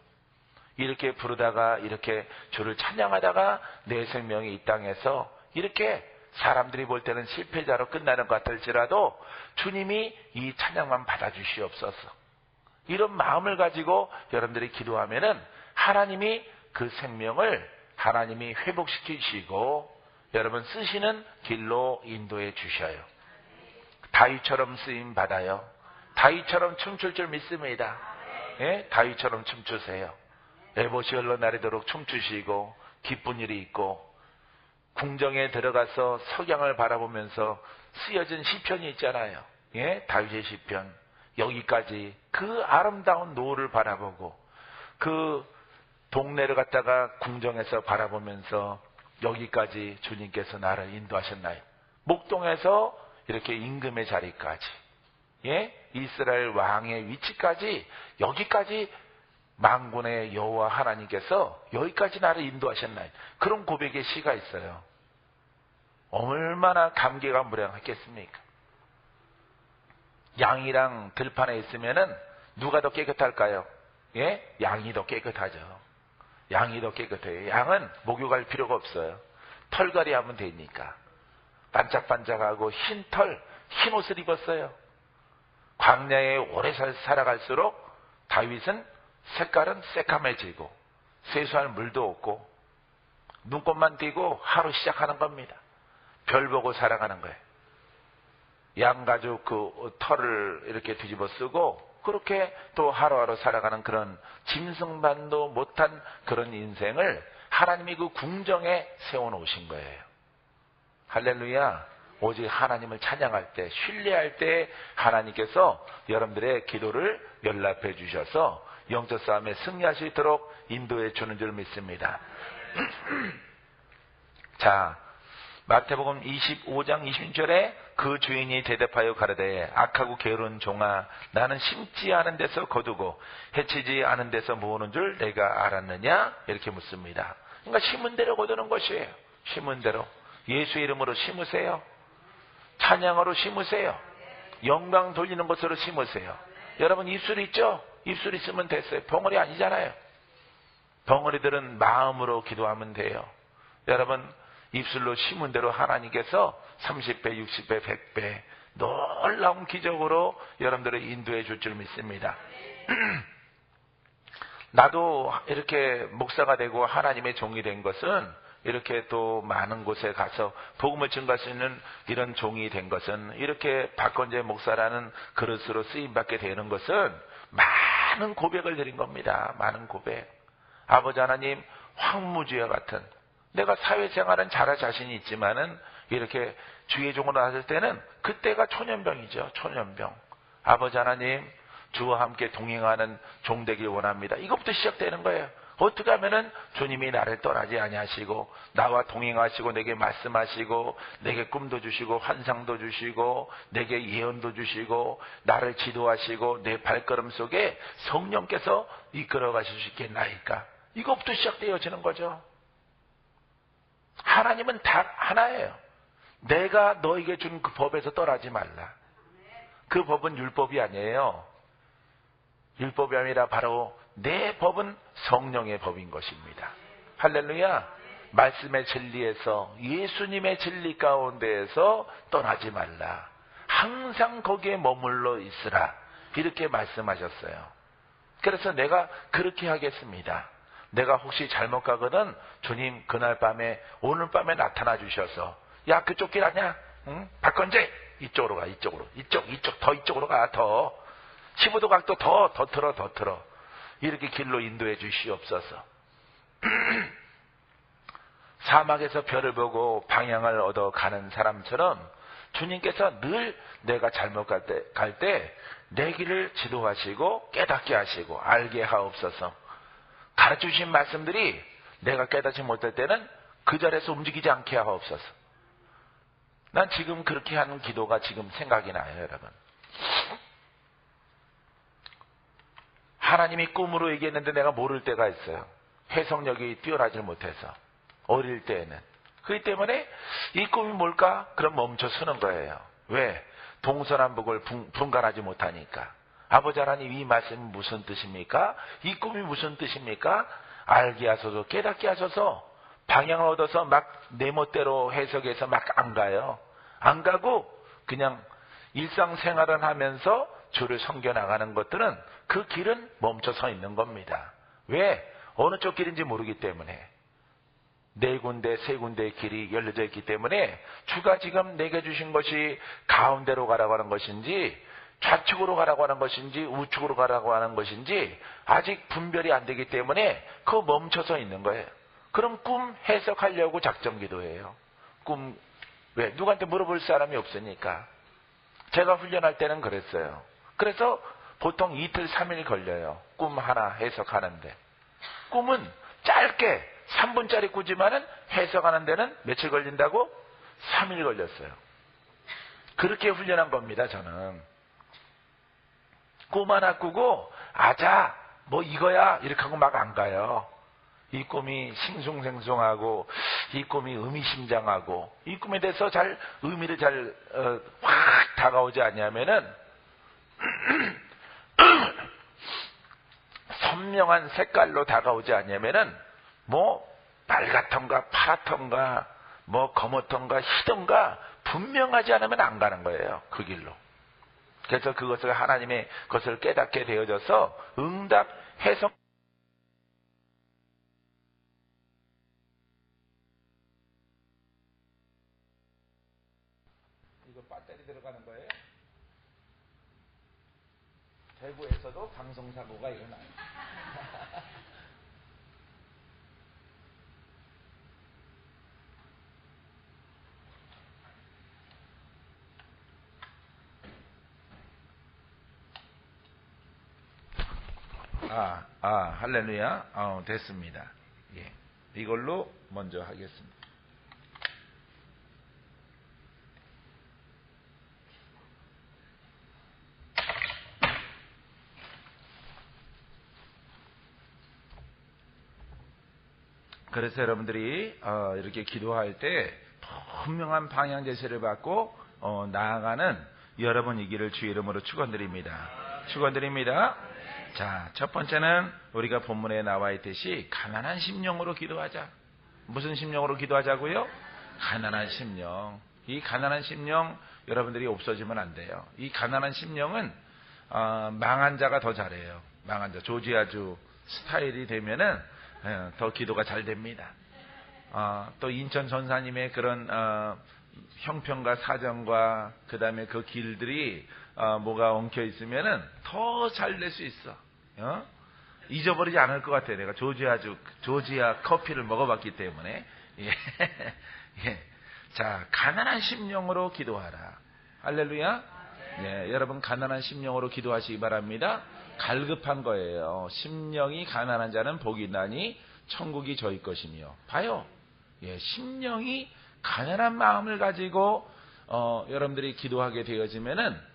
이렇게 부르다가 이렇게 주를 찬양하다가 내 생명이 이 땅에서 이렇게 사람들이 볼 때는 실패자로 끝나는 것 같을지라도 주님이 이 찬양만 받아주시옵소서. 이런 마음을 가지고 여러분들이 기도하면은 하나님이 그 생명을 하나님이 회복시키시고 여러분 쓰시는 길로 인도해 주셔요. 다윗처럼 쓰임 받아요. 다윗처럼 춤출 줄 믿습니다. 예? 다윗처럼 춤추세요. 에봇이 흘러나리도록 춤추시고 기쁜 일이 있고 궁정에 들어가서 석양을 바라보면서 쓰여진 시편이 있잖아요. 예? 다윗의 시편. 여기까지 그 아름다운 노을을 바라보고 그 동네를 갔다가 궁정에서 바라보면서 여기까지 주님께서 나를 인도하셨나요? 목동에서 이렇게 임금의 자리까지, 예? 이스라엘 왕의 위치까지, 여기까지 만군의 여호와 하나님께서 여기까지 나를 인도하셨나요? 그런 고백의 시가 있어요. 얼마나 감개가 무량했겠습니까? 양이랑 들판에 있으면은 누가 더 깨끗할까요? 예? 양이 더 깨끗하죠. 양이 더 깨끗해요. 양은 목욕할 필요가 없어요. 털갈이 하면 되니까. 반짝반짝하고 흰 털, 흰 옷을 입었어요. 광야에 오래 살아갈수록 다윗은 색깔은 새까매지고 세수할 물도 없고 눈곱만 띄고 하루 시작하는 겁니다. 별 보고 살아가는 거예요. 양가죽 그 털을 이렇게 뒤집어 쓰고 그렇게 또 하루하루 살아가는 그런 짐승만도 못한 그런 인생을 하나님이 그 궁정에 세워놓으신 거예요. 할렐루야. 오직 하나님을 찬양할 때, 신뢰할 때 하나님께서 여러분들의 기도를 연락해 주셔서 영적 싸움에 승리할 수 있도록 인도해 주는 줄 믿습니다. 자, 마태복음 25장 20절에 그 주인이 대답하여 가로되 악하고 게으른 종아, 나는 심지 않은 데서 거두고 해치지 않은 데서 모으는 줄 내가 알았느냐? 이렇게 묻습니다. 그러니까 심은 대로 거두는 것이에요. 심은 대로. 예수 이름으로 심으세요. 찬양으로 심으세요. 영광 돌리는 것으로 심으세요. 여러분 입술 있죠? 입술 있으면 됐어요. 벙어리 아니잖아요. 벙어리들은 마음으로 기도하면 돼요. 여러분 입술로 심은 대로 하나님께서 30배, 60배, 100배 놀라운 기적으로 여러분들을 인도해 줄 줄 믿습니다. 나도 이렇게 목사가 되고 하나님의 종이 된 것은 이렇게 또 많은 곳에 가서 복음을 증거할 수 있는 이런 종이 된 것은 이렇게 박건재 목사라는 그릇으로 쓰임받게 되는 것은 많은 고백을 드린 겁니다. 많은 고백. 아버지 하나님, 황무지와 같은 내가 사회생활은 잘할 자신이 있지만은 이렇게 주의 종으로 나설 때는 그때가 초년병이죠. 초년병. 아버지 하나님, 주와 함께 동행하는 종 되길 원합니다. 이것부터 시작되는 거예요. 어떻게 하면은 주님이 나를 떠나지 아니하시고 나와 동행하시고 내게 말씀하시고 내게 꿈도 주시고 환상도 주시고 내게 예언도 주시고 나를 지도하시고 내 발걸음 속에 성령께서 이끌어 가실 수 있겠나이까? 이것부터 시작되어지는 거죠. 하나님은 다 하나예요. 내가 너에게 준 그 법에서 떠나지 말라. 그 법은 율법이 아니에요. 율법이 아니라 바로 내 법은 성령의 법인 것입니다. 할렐루야. 말씀의 진리에서 예수님의 진리 가운데에서 떠나지 말라. 항상 거기에 머물러 있으라. 이렇게 말씀하셨어요. 그래서 내가 그렇게 하겠습니다. 내가 혹시 잘못 가거든 주님 그날 밤에 오늘 밤에 나타나 주셔서 야 그쪽 길 아니야? 응? 박건재 이쪽으로 가. 이쪽 더 이쪽으로 가. 더 15도 각도 더 틀어 이렇게 길로 인도해 주시옵소서. 사막에서 별을 보고 방향을 얻어 가는 사람처럼 주님께서 늘 내가 잘못 갈 때 내 길을 지도하시고 깨닫게 하시고 알게 하옵소서. 가르쳐주신 말씀들이 내가 깨닫지 못할 때는 그 자리에서 움직이지 않게 하옵소서. 난 지금 그렇게 하는 기도가 지금 생각이 나요, 여러분. 하나님이 꿈으로 얘기했는데 내가 모를 때가 있어요. 해석력이 뛰어나지 못해서. 어릴 때에는. 그렇기 때문에 이 꿈이 뭘까? 그럼 멈춰 서는 거예요. 왜? 동서남북을 분간하지 못하니까. 아버지 하나님 이 말씀이 무슨 뜻입니까? 이 꿈이 무슨 뜻입니까? 알게 하소서, 깨닫게 하소서. 방향을 얻어서 막 내 멋대로 해석해서 막 안 가요. 안 가고 그냥 일상생활을 하면서 주를 섬겨나가는 것들은 그 길은 멈춰 서 있는 겁니다. 왜? 어느 쪽 길인지 모르기 때문에. 네 군데, 세 군데의 길이 열려져 있기 때문에 주가 지금 내게 주신 것이 가운데로 가라고 하는 것인지 좌측으로 가라고 하는 것인지 우측으로 가라고 하는 것인지 아직 분별이 안 되기 때문에 그거 멈춰서 있는 거예요. 그럼 꿈 해석하려고 작정기도예요. 꿈 왜? 누구한테 물어볼 사람이 없으니까. 제가 훈련할 때는 그랬어요. 그래서 보통 이틀, 3일 걸려요. 꿈 하나 해석하는데. 꿈은 짧게 3분짜리 꾸지만은 해석하는 데는 며칠 걸린다고? 3일 걸렸어요. 그렇게 훈련한 겁니다, 저는. 꿈 하나 꾸고, 아자, 뭐 이거야, 이렇게 하고 막 안 가요. 이 꿈이 싱숭생숭하고, 이 꿈이 의미심장하고, 이 꿈에 대해서 의미를 확 다가오지 않냐면은, 선명한 색깔로 다가오지 않냐면은, 뭐 빨갛던가 파랗던가 뭐 검었던가 희던가 분명하지 않으면 안 가는 거예요. 그 길로. 그래서 그것을 하나님의 것을 깨닫게 되어져서 응답 해석. 이거 배터리 들어가는 거예요? 대구에서도 방송사고가 일어나요. 할렐루야. 됐습니다. 예. 이걸로 먼저 하겠습니다. 그래서 여러분들이 이렇게 기도할 때 분명한 방향 제시를 받고 나아가는 여러분이기를 주의 이름으로 축원드립니다. 축원드립니다. 자, 첫 번째는 우리가 본문에 나와 있듯이 가난한 심령으로 기도하자. 무슨 심령으로 기도하자고요? 가난한 심령. 이 가난한 심령 여러분들이 없어지면 안 돼요. 이 가난한 심령은 망한 자가 더 잘해요. 망한 자. 조지아주 스타일이 되면은 더 기도가 잘 됩니다. 또 인천 전사님의 그런 형편과 사정과 그 다음에 그 길들이 뭐가 엉켜 있으면은 더 잘 될 수 있어. 잊어버리지 않을 것 같아요. 내가 조지아 커피를 먹어봤기 때문에. 예. 예. 자, 가난한 심령으로 기도하라. 할렐루야. 예, 여러분 가난한 심령으로 기도하시기 바랍니다. 갈급한 거예요. 심령이 가난한 자는 복이 있나니 천국이 저희 것이며. 봐요. 예, 심령이 가난한 마음을 가지고 여러분들이 기도하게 되어지면은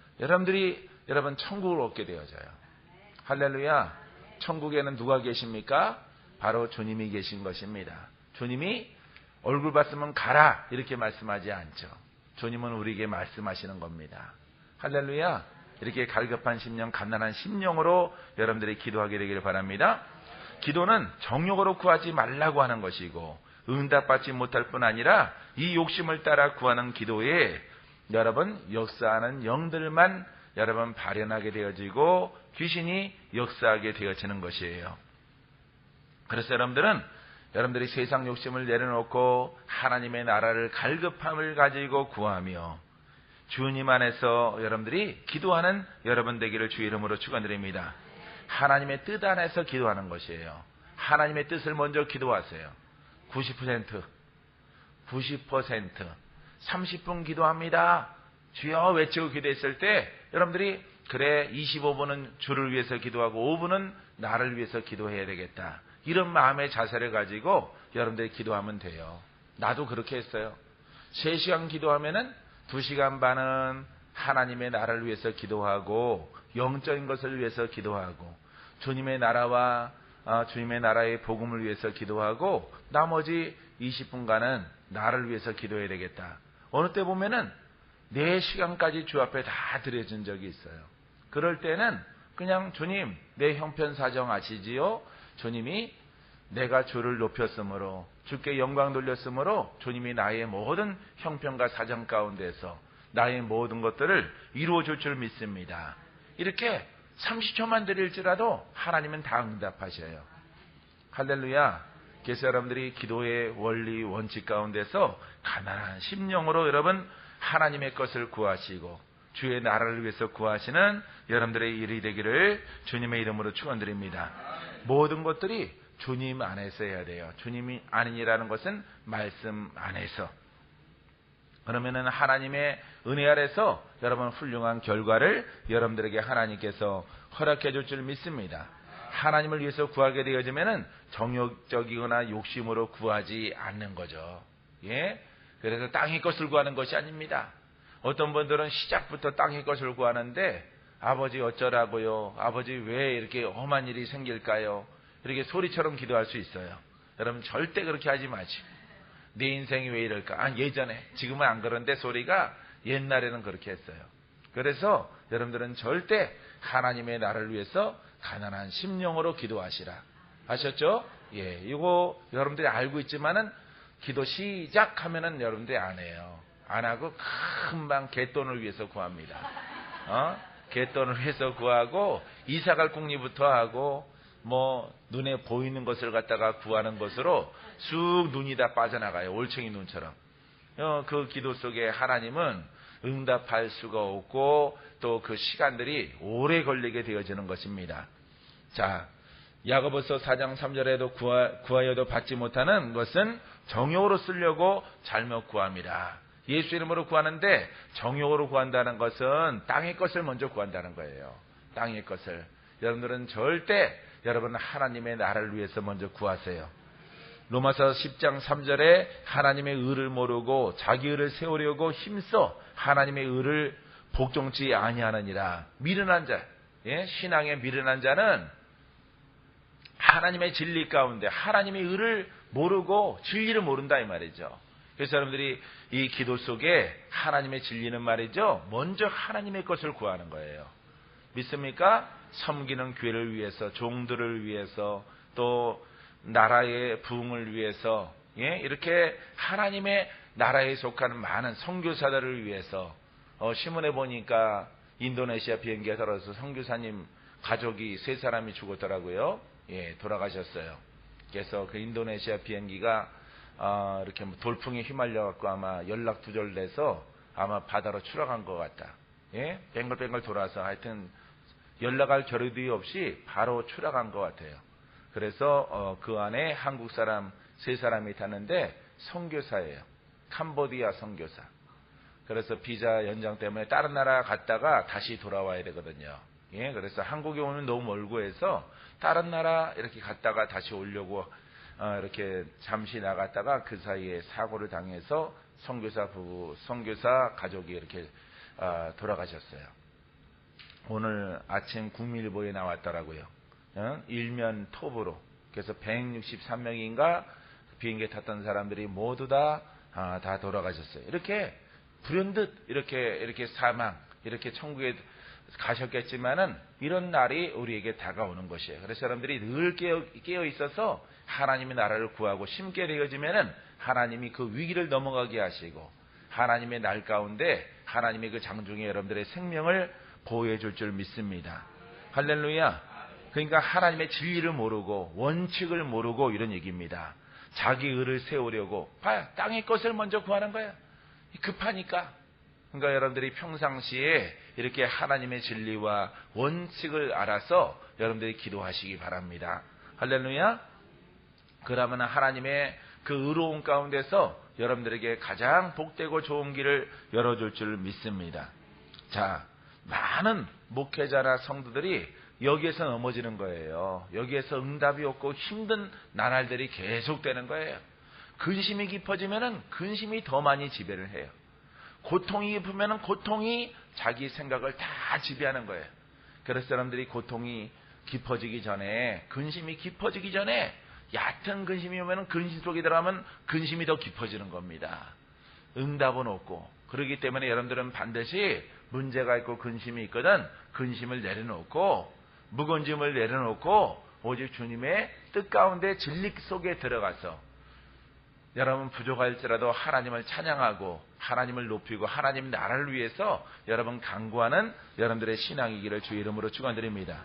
여러분 천국을 얻게 되어져요. 할렐루야. 천국에는 누가 계십니까? 바로 주님이 계신 것입니다. 주님이 얼굴 봤으면 가라 이렇게 말씀하지 않죠. 주님은 우리에게 말씀하시는 겁니다. 할렐루야. 이렇게 갈급한 심령, 가난한 심령으로 여러분들이 기도하게 되기를 바랍니다. 기도는 정욕으로 구하지 말라고 하는 것이고 응답받지 못할 뿐 아니라 이 욕심을 따라 구하는 기도에 여러분 역사하는 영들만 여러분 발현하게 되어지고 귀신이 역사하게 되어지는 것이에요. 그래서 여러분들이 세상 욕심을 내려놓고 하나님의 나라를 갈급함을 가지고 구하며 주님 안에서 여러분들이 기도하는 여러분 되기를 주 이름으로 축원드립니다. 하나님의 뜻 안에서 기도하는 것이에요. 하나님의 뜻을 먼저 기도하세요. 90%, 30분 기도합니다. 주여 외치고 기도했을 때 여러분들이 그래 25분은 주를 위해서 기도하고 5분은 나를 위해서 기도해야 되겠다. 이런 마음의 자세를 가지고 여러분들이 기도하면 돼요. 나도 그렇게 했어요. 3시간 기도하면은 2시간 반은 하나님의 나라를 위해서 기도하고 영적인 것을 위해서 기도하고 주님의 나라와 주님의 나라의 복음을 위해서 기도하고 나머지 20분간은 나를 위해서 기도해야 되겠다. 어느 때 보면은 4시간까지 주 앞에 다 드려진 적이 있어요. 그럴 때는 그냥 주님 내 형편 사정 아시지요? 주님이 내가 주를 높였으므로 주께 영광 돌렸으므로 주님이 나의 모든 형편과 사정 가운데서 나의 모든 것들을 이루어 줄 줄 믿습니다. 이렇게 30초만 드릴지라도 하나님은 다 응답하셔요. 할렐루야. 그래서 여러분들이 기도의 원리 원칙 가운데서 가난한 심령으로 여러분 하나님의 것을 구하시고 주의 나라를 위해서 구하시는 여러분들의 일이 되기를 주님의 이름으로 축원드립니다. 모든 것들이 주님 안에서 해야 돼요. 주님이 아니라는 것은 말씀 안에서. 그러면은 하나님의 은혜 아래서 여러분 훌륭한 결과를 여러분들에게 하나님께서 허락해 줄 줄 믿습니다. 하나님을 위해서 구하게 되어지면은 정욕적이거나 욕심으로 구하지 않는 거죠. 예? 그래서 땅의 것을 구하는 것이 아닙니다. 어떤 분들은 시작부터 땅의 것을 구하는데 아버지 어쩌라고요? 아버지 왜 이렇게 험한 일이 생길까요? 이렇게 소리처럼 기도할 수 있어요. 여러분 절대 그렇게 하지 마시고 내 인생이 왜 이럴까? 예전에 지금은 안 그런데 소리가 옛날에는 그렇게 했어요. 그래서 여러분들은 절대 하나님의 나라를 위해서 가난한 심령으로 기도하시라. 아셨죠? 예, 이거 여러분들이 알고 있지만은 기도 시작하면은 여러분들이 안 해요. 안 하고 금방 갯돈을 위해서 구합니다. 갯돈을 위해서 구하고 이사갈 궁리부터 하고 뭐 눈에 보이는 것을 갖다가 구하는 것으로 쑥 눈이 다 빠져나가요. 올챙이 눈처럼. 그 기도 속에 하나님은 응답할 수가 없고 또 그 시간들이 오래 걸리게 되어지는 것입니다. 자, 야고보서 4장 3절에도 구하여도 받지 못하는 것은 정욕으로 쓰려고 잘못 구합니다. 예수 이름으로 구하는데 정욕으로 구한다는 것은 땅의 것을 먼저 구한다는 거예요. 땅의 것을. 여러분들은 절대 여러분 하나님의 나라를 위해서 먼저 구하세요. 로마서 10장 3절에 하나님의 의를 모르고 자기 의를 세우려고 힘써 하나님의 의를 복종치 아니하느니라. 미련한 자, 예? 신앙에 미련한 자는 하나님의 진리 가운데 하나님의 의를 모르고 진리를 모른다 이 말이죠. 그래서 여러분들이 이 기도 속에 하나님의 진리는 말이죠. 먼저 하나님의 것을 구하는 거예요. 믿습니까? 섬기는 교회를 위해서, 종들을 위해서, 또 나라의 부흥을 위해서, 예? 이렇게 하나님의 나라에 속하는 많은 선교사들을 위해서 신문에 보니까 인도네시아 비행기에 들어서 선교사님 가족이 3사람이 죽었더라고요. 예, 돌아가셨어요. 그래서 그 인도네시아 비행기가 이렇게 돌풍에 휘말려갖고 아마 연락 두절돼서 아마 바다로 추락한 것 같다. 예? 뱅글뱅글 돌아서 하여튼 연락할 겨를도 없이 바로 추락한 것 같아요. 그래서 그 안에 한국 사람 3사람이 탔는데 선교사예요. 캄보디아 선교사. 그래서 비자 연장 때문에 다른 나라 갔다가 다시 돌아와야 되거든요. 예, 그래서 한국에 오면 너무 멀고 해서 다른 나라 이렇게 갔다가 다시 오려고 이렇게 잠시 나갔다가 그 사이에 사고를 당해서 선교사 부부, 선교사 가족이 이렇게 돌아가셨어요. 오늘 아침 국민일보에 나왔더라고요. 일면 톱으로. 그래서 163명인가 비행기에 탔던 사람들이 모두 다 돌아가셨어요. 이렇게 불현듯 이렇게 사망, 이렇게 천국에 가셨겠지만은 이런 날이 우리에게 다가오는 것이에요. 그래서 사람들이 늘 깨어 있어서 하나님의 나라를 구하고 심게 되어지면은 하나님이 그 위기를 넘어가게 하시고 하나님의 날 가운데 하나님의 그 장중에 여러분들의 생명을 보호해 줄 줄 믿습니다. 할렐루야. 그러니까 하나님의 진리를 모르고 원칙을 모르고 이런 얘기입니다. 자기 의를 세우려고 봐요. 땅의 것을 먼저 구하는 거예요. 급하니까. 그러니까 여러분들이 평상시에 이렇게 하나님의 진리와 원칙을 알아서 여러분들이 기도하시기 바랍니다. 할렐루야. 그러면 하나님의 그 의로운 가운데서 여러분들에게 가장 복되고 좋은 길을 열어줄 줄 믿습니다. 자, 많은 목회자나 성도들이 여기에서 넘어지는 거예요. 여기에서 응답이 없고 힘든 나날들이 계속되는 거예요. 근심이 깊어지면은 근심이 더 많이 지배를 해요. 고통이 깊으면은 고통이 자기 생각을 다 지배하는 거예요. 그래서 사람들이 고통이 깊어지기 전에, 근심이 깊어지기 전에 얕은 근심이 오면은 근심 속에 들어가면 근심이 더 깊어지는 겁니다. 응답은 없고. 그렇기 때문에 여러분들은 반드시 문제가 있고 근심이 있거든 근심을 내려놓고 무거운 짐을 내려놓고 오직 주님의 뜻 가운데 진리 속에 들어가서 여러분 부족할지라도 하나님을 찬양하고 하나님을 높이고 하나님 나라를 위해서 여러분 강구하는 여러분들의 신앙이기를 주의 이름으로 축원드립니다.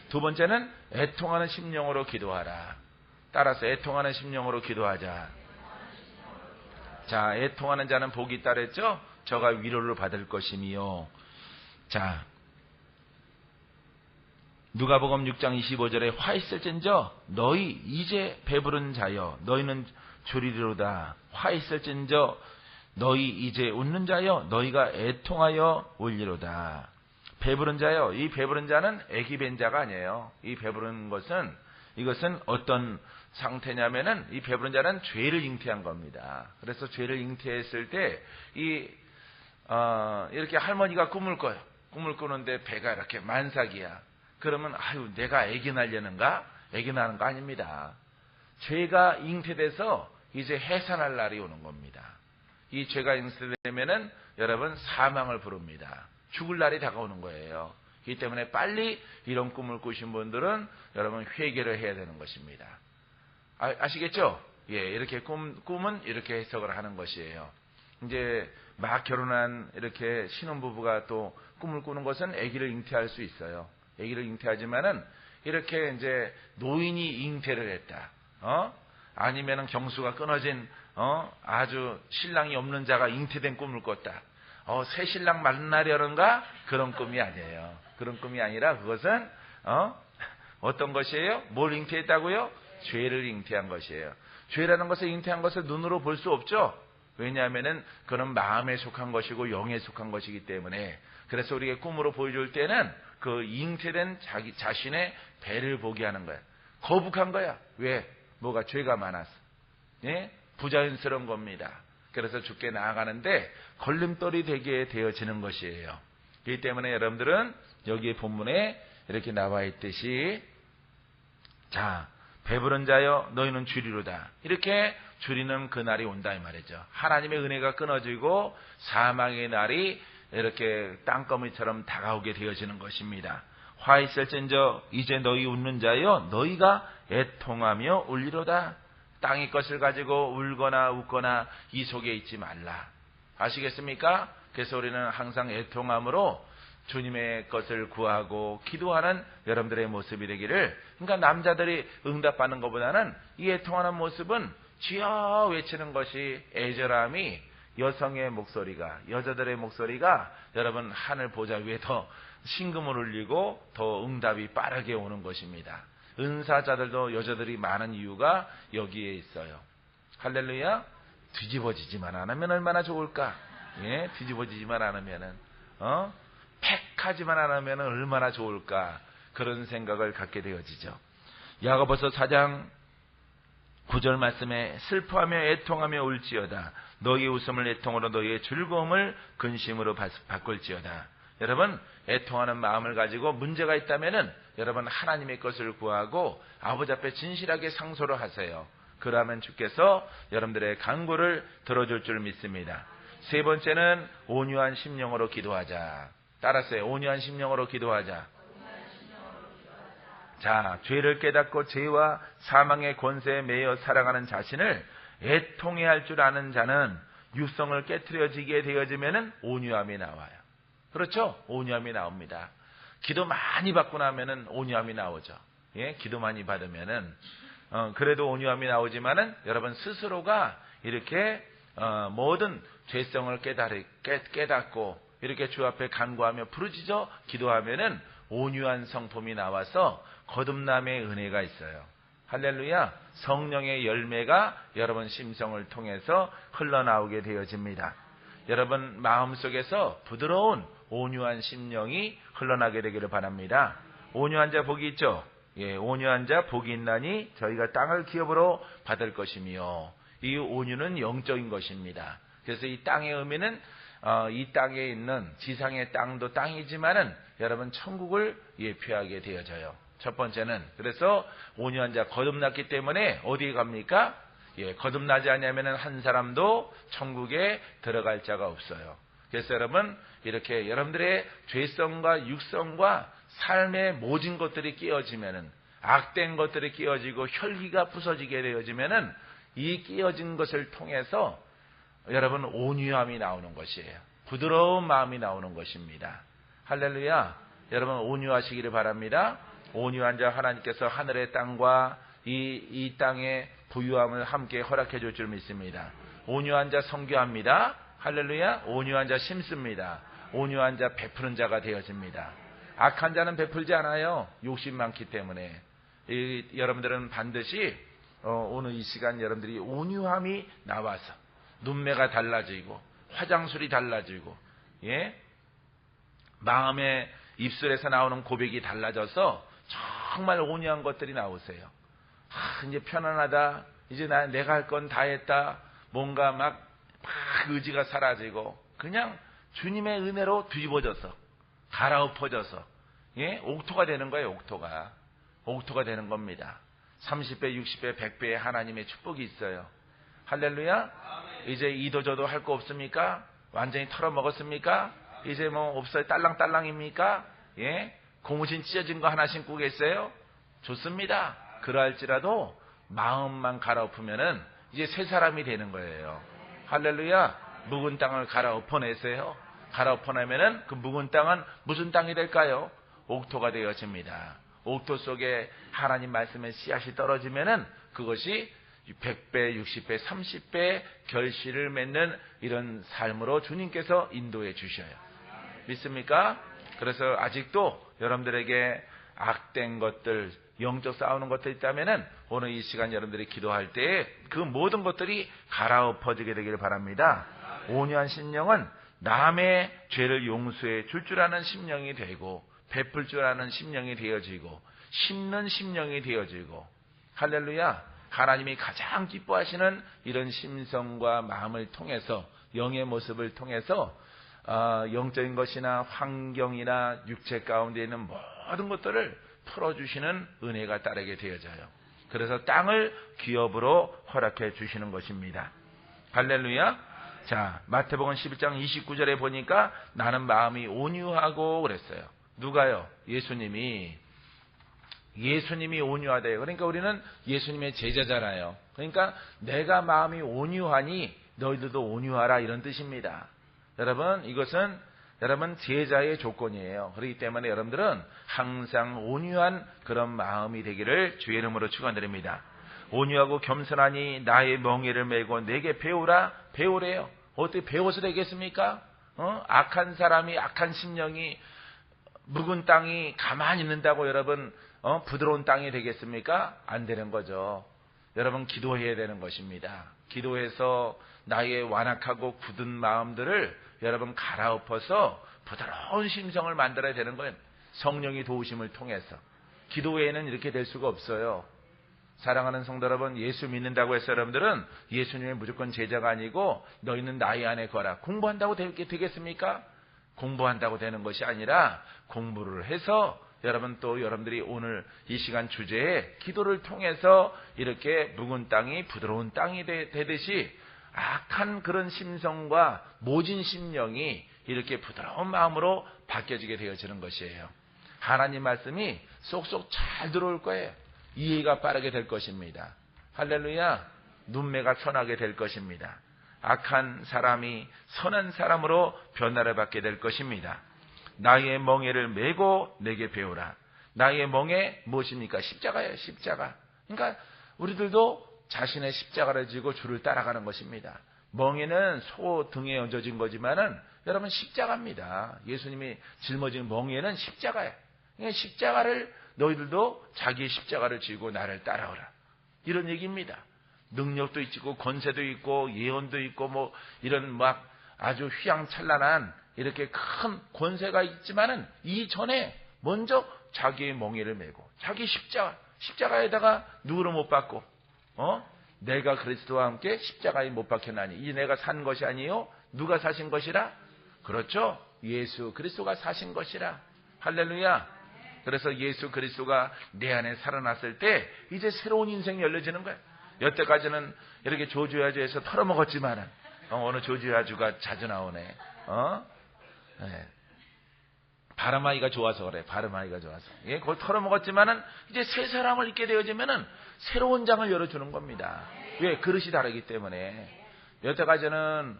두 번째는 애통하는 심령으로 기도하라. 따라서 애통하는 심령으로 기도하자. 자, 애통하는 자는 복이 있다 그랬죠? 저가 위로를 받을 것이미요. 자, 누가복음 6장 25절에 화 있을진저 너희 이제 배부른 자여 너희는 주리로다. 화 있을진저 너희 이제 웃는 자여 너희가 애통하여 울리로다. 배부른 자여, 이 배부른 자는 애기 뵌 자가 아니에요. 이 배부른 것은 이것은 어떤 상태냐면은 이 배부른 자는 죄를 잉태한 겁니다. 그래서 죄를 잉태했을 때 이렇게 할머니가 꿈을 꿔요. 꿈을 꾸는데 배가 이렇게 만삭이야. 그러면 아유 내가 애기 낳으려는가? 애기 낳는 거 아닙니다. 죄가 잉태돼서 이제 해산할 날이 오는 겁니다. 이 죄가 잉태되면은 여러분 사망을 부릅니다. 죽을 날이 다가오는 거예요. 그렇기 때문에 빨리 이런 꿈을 꾸신 분들은 여러분 회개를 해야 되는 것입니다. 아시겠죠? 예, 이렇게 꿈은 이렇게 해석을 하는 것이에요. 이제 막 결혼한 이렇게 신혼부부가 또 꿈을 꾸는 것은 아기를 잉태할 수 있어요. 아기를 잉태하지만은 이렇게 이제 노인이 잉태를 했다. 아니면은 경수가 끊어진 아주 신랑이 없는 자가 잉태된 꿈을 꿨다. 새 신랑 만나려는가? 그런 꿈이 아니에요. 그런 꿈이 아니라 그것은 어떤 것이에요? 뭘 잉태했다고요? 죄를 잉태한 것이에요. 죄라는 것을 잉태한 것을 눈으로 볼 수 없죠. 왜냐하면은 그는 마음에 속한 것이고 영에 속한 것이기 때문에. 그래서 우리가 꿈으로 보여줄 때는 그 잉태된 자기 자신의 배를 보게 하는 거야. 거북한 거야. 왜? 뭐가 죄가 많아서. 예? 부자연스러운 겁니다. 그래서 죽게 나아가는데 걸림돌이 되게 되어지는 것이에요. 그렇기 때문에 여러분들은 여기 본문에 이렇게 나와 있듯이 자, 배부른 자여 너희는 주리로다. 이렇게 주리는 그날이 온다 이 말이죠. 하나님의 은혜가 끊어지고 사망의 날이 이렇게 땅거미처럼 다가오게 되어지는 것입니다. 화 있을진저 이제 너희 웃는 자여 너희가 애통하며 울리로다. 땅의 것을 가지고 울거나 웃거나 이 속에 있지 말라. 아시겠습니까? 그래서 우리는 항상 애통함으로 주님의 것을 구하고 기도하는 여러분들의 모습이 되기를. 그러니까 남자들이 응답받는 것보다는 이 애통하는 모습은 주여 외치는 것이 애절함이 여성의 목소리가, 여자들의 목소리가 여러분 하늘 보좌 위에 더 신금을 울리고 더 응답이 빠르게 오는 것입니다. 은사자들도 여자들이 많은 이유가 여기에 있어요. 할렐루야. 뒤집어지지만 않으면 얼마나 좋을까? 예, 뒤집어지지만 않으면은 팩하지만 않으면 얼마나 좋을까? 그런 생각을 갖게 되어지죠. 야고보서 4장 9절 말씀에 슬퍼하며 애통하며 울지어다. 너희의 웃음을 애통으로 너희의 즐거움을 근심으로 바꿀지어다. 여러분 애통하는 마음을 가지고 문제가 있다면은 여러분 하나님의 것을 구하고 아버지 앞에 진실하게 상소를 하세요. 그러면 주께서 여러분들의 간구를 들어줄 줄 믿습니다. 세 번째는 온유한 심령으로 기도하자. 따라서요. 온유한 심령으로 기도하자. 자, 죄를 깨닫고 죄와 사망의 권세에 매여 살아가는 자신을 애통해야 할 줄 아는 자는 육성을 깨트려지게 되어지면은 온유함이 나와요. 그렇죠? 온유함이 나옵니다. 기도 많이 받고 나면은 온유함이 나오죠. 예, 기도 많이 받으면은 그래도 온유함이 나오지만은 여러분 스스로가 이렇게 모든 죄성을 깨닫고 이렇게 주 앞에 간구하며 부르짖어 기도하면은 온유한 성품이 나와서 거듭남의 은혜가 있어요. 할렐루야. 성령의 열매가 여러분 심성을 통해서 흘러나오게 되어집니다. 여러분 마음속에서 부드러운 온유한 심령이 흘러나게 되기를 바랍니다. 온유한 자 복이 있죠. 예, 온유한 자 복이 있나니 저희가 땅을 기업으로 받을 것이며, 이 온유는 영적인 것입니다. 그래서 이 땅의 의미는 이 땅에 있는 지상의 땅도 땅이지만은 여러분 천국을 예표하게 되어져요. 첫 번째는 그래서 온유한 자 거듭났기 때문에 어디에 갑니까? 예, 거듭나지 않으면은 한 사람도 천국에 들어갈 자가 없어요. 그래서 여러분 이렇게 여러분들의 죄성과 육성과 삶의 모진 것들이 끼어지면은, 악된 것들이 끼어지고 혈기가 부서지게 되어지면은 이 끼어진 것을 통해서 여러분 온유함이 나오는 것이에요. 부드러운 마음이 나오는 것입니다. 할렐루야. 여러분 온유하시기를 바랍니다. 온유한 자 하나님께서 하늘의 땅과 이 땅의 부유함을 함께 허락해 줄 줄 믿습니다. 온유한 자 선교합니다. 할렐루야. 온유한 자 심습니다. 온유한 자 베푸는 자가 되어집니다. 악한 자는 베풀지 않아요. 욕심 많기 때문에. 여러분들은 반드시 오늘 이 시간 여러분들이 온유함이 나와서 눈매가 달라지고 화장술이 달라지고, 예? 마음의 입술에서 나오는 고백이 달라져서 정말 온유한 것들이 나오세요. 이제 편안하다. 이제 내가 할 건 다 했다. 뭔가 막 의지가 사라지고 그냥 주님의 은혜로 뒤집어져서 갈아엎어져서, 예? 옥토가 되는 거예요. 옥토가 되는 겁니다. 30배, 60배, 100배의 하나님의 축복이 있어요. 할렐루야. 이제 이도저도 할 거 없습니까? 완전히 털어먹었습니까? 이제 뭐 없어요. 딸랑딸랑입니까? 예? 고무신 찢어진 거 하나 신고 계세요? 좋습니다. 그러할지라도 마음만 갈아엎으면은 이제 새 사람이 되는 거예요. 할렐루야. 묵은 땅을 갈아엎어내세요. 갈아엎어내면은 그 묵은 땅은 무슨 땅이 될까요? 옥토가 되어집니다. 옥토 속에 하나님 말씀의 씨앗이 떨어지면은 그것이 100배, 60배, 30배 결실을 맺는 이런 삶으로 주님께서 인도해 주셔요. 믿습니까? 그래서 아직도 여러분들에게 악된 것들, 영적 싸우는 것들 있다면은 오늘 이 시간 여러분들이 기도할 때 그 모든 것들이 갈아엎어지게 되기를 바랍니다. 온유한 심령은 남의 죄를 용서해 줄 줄 아는 심령이 되고, 베풀 줄 아는 심령이 되어지고, 심는 심령이 되어지고, 할렐루야. 하나님이 가장 기뻐하시는 이런 심성과 마음을 통해서, 영의 모습을 통해서 영적인 것이나 환경이나 육체 가운데 있는 모든 것들을 풀어주시는 은혜가 따르게 되어져요. 그래서 땅을 기업으로 허락해 주시는 것입니다. 할렐루야. 자, 마태복음 11장 29절에 보니까 나는 마음이 온유하고 그랬어요. 누가요? 예수님이 온유하대요. 그러니까 우리는 예수님의 제자잖아요. 그러니까 내가 마음이 온유하니 너희들도 온유하라, 이런 뜻입니다. 여러분, 이것은 여러분 제자의 조건이에요. 그렇기 때문에 여러분들은 항상 온유한 그런 마음이 되기를 주의 이름으로 축원드립니다. 온유하고 겸손하니 나의 멍에를 메고 내게 배우래요. 어떻게 배워서 되겠습니까? 악한 사람이, 악한 심령이, 묵은 땅이 가만히 있는다고 여러분 부드러운 땅이 되겠습니까? 안 되는 거죠. 여러분 기도해야 되는 것입니다. 기도해서 나의 완악하고 굳은 마음들을 여러분 갈아엎어서 부드러운 심성을 만들어야 되는 거예요. 성령의 도우심을 통해서. 기도 외에는 이렇게 될 수가 없어요. 사랑하는 성도 여러분, 예수 믿는다고 해서 여러분들은 예수님의 무조건 제자가 아니고 너희는 나의 안에 거라. 공부한다고 되겠습니까? 공부한다고 되는 것이 아니라 공부를 해서 여러분 또 여러분들이 오늘 이 시간 주제에 기도를 통해서 이렇게 묵은 땅이 부드러운 땅이 되듯이 악한 그런 심성과 모진 심령이 이렇게 부드러운 마음으로 바뀌어지게 되어지는 것이에요. 하나님 말씀이 쏙쏙 잘 들어올 거예요. 이해가 빠르게 될 것입니다. 할렐루야. 눈매가 선하게 될 것입니다. 악한 사람이 선한 사람으로 변화를 받게 될 것입니다. 나의 멍에를 메고 내게 배우라. 나의 멍에 무엇입니까? 십자가예요. 십자가. 그러니까 우리들도 자신의 십자가를 지고 주를 따라가는 것입니다. 멍에는 소 등에 얹어진 거지만은 여러분 십자가입니다. 예수님이 짊어진 멍에는 십자가예요. 그러니까 십자가를 너희들도 자기의 십자가를 지고 나를 따라오라. 이런 얘기입니다. 능력도 있고 권세도 있고 예언도 있고 뭐 이런 막 아주 휘황찬란한 이렇게 큰 권세가 있지만은 이전에 먼저 자기의 멍에를 메고 자기 십자가에다가 누구를 못 박고 내가 그리스도와 함께 십자가에 못 박혔나니 이 내가 산 것이 아니요 누가 사신 것이라? 그렇죠. 예수 그리스도가 사신 것이라. 할렐루야. 그래서 예수 그리스도가 내 안에 살아났을 때 이제 새로운 인생이 열려지는 거예요. 여태까지는 이렇게 조주야주에서 털어먹었지만은 오늘 조주야주가 자주 나오네. 네. 바람아이가 좋아서 그래. 바람아이가 좋아서. 예, 그걸 털어먹었지만은 이제 새 사람을 잊게 되어지면은 새로운 장을 열어주는 겁니다. 왜? 그릇이 다르기 때문에. 여태까지는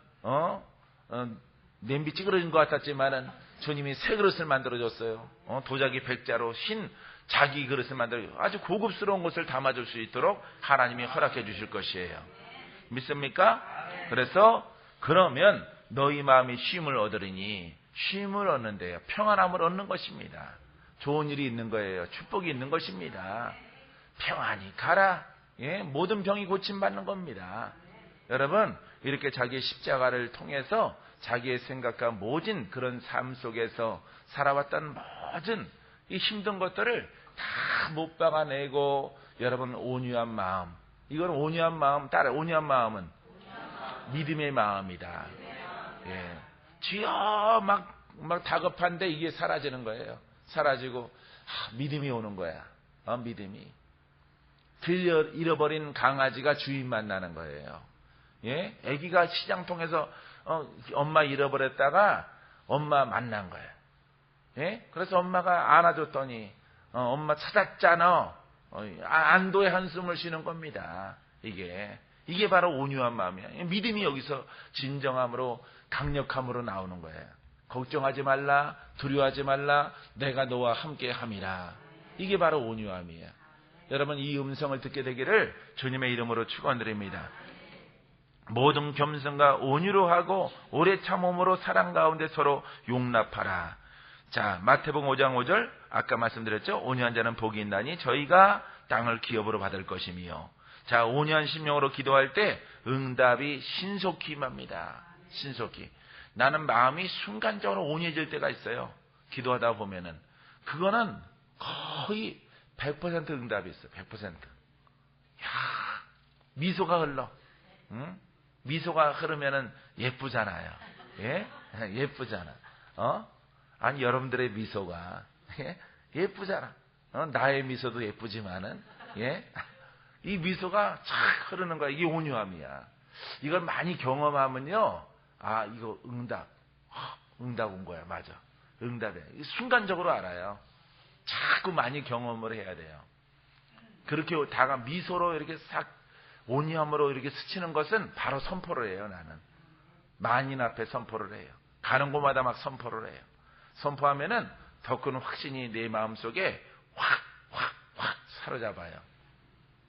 냄비 찌그러진 것 같았지만은 주님이 새 그릇을 만들어줬어요. 도자기 백자로 흰 자기 그릇을 만들어 아주 고급스러운 것을 담아줄 수 있도록 하나님이 허락해 주실 것이에요. 믿습니까? 그래서 그러면 너희 마음이 쉼을 얻으리니 쉼을 얻는데요. 평안함을 얻는 것입니다. 좋은 일이 있는 거예요. 축복이 있는 것입니다. 평안히 가라. 예, 모든 병이 고침받는 겁니다. 여러분 이렇게 자기의 십자가를 통해서 자기의 생각과 모진 그런 삶 속에서 살아왔던 모든 이 힘든 것들을 다 못 박아내고 여러분 온유한 마음 이건 온유한 마음 따라 온유한 마음은 믿음의 마음이다. 예. 주여 막 다급한데 이게 사라지는 거예요. 사라지고 믿음이 오는 거야. 믿음이 잃어버린 강아지가 주인 만나는 거예요. 예? 아기가 시장통에서 엄마 잃어버렸다가 엄마 만난 거예요. 예? 그래서 엄마가 안아줬더니 엄마 찾았잖아. 안도의 한숨을 쉬는 겁니다. 이게 바로 온유한 마음이야. 믿음이 여기서 진정함으로 강력함으로 나오는 거예요. 걱정하지 말라, 두려워하지 말라, 내가 너와 함께 함이라. 이게 바로 온유함이에요. 여러분 이 음성을 듣게 되기를 주님의 이름으로 축원드립니다. 모든 겸손과 온유로 하고 오래 참음으로 사랑 가운데 서로 용납하라. 자, 마태복음 5장 5절 아까 말씀드렸죠. 온유한 자는 복이 있나니 저희가 땅을 기업으로 받을 것이며. 자, 온유한 심령으로 기도할 때 응답이 신속히 임합니다. 신속히. 나는 마음이 순간적으로 온유해질 때가 있어요. 기도하다 보면은 그거는 거의 100% 응답이 있어요. 100%. 야, 미소가 흘러. 응? 미소가 흐르면은 예쁘잖아요. 예? 예쁘잖아. 아니 여러분들의 미소가 예쁘잖아. 나의 미소도 예쁘지만은 이 미소가 착 흐르는 거야. 이게 온유함이야. 이걸 많이 경험하면요. 이거 응답 온 거야. 맞아. 응답이야. 순간적으로 알아요. 자꾸 많이 경험을 해야 돼요. 그렇게 다가 미소로 이렇게 싹 온유함으로 이렇게 스치는 것은 바로 선포를 해요. 나는 만인 앞에 선포를 해요. 가는 곳마다 막 선포를 해요. 선포하면은 더 큰 확신이 내 마음속에 확 사로잡아요.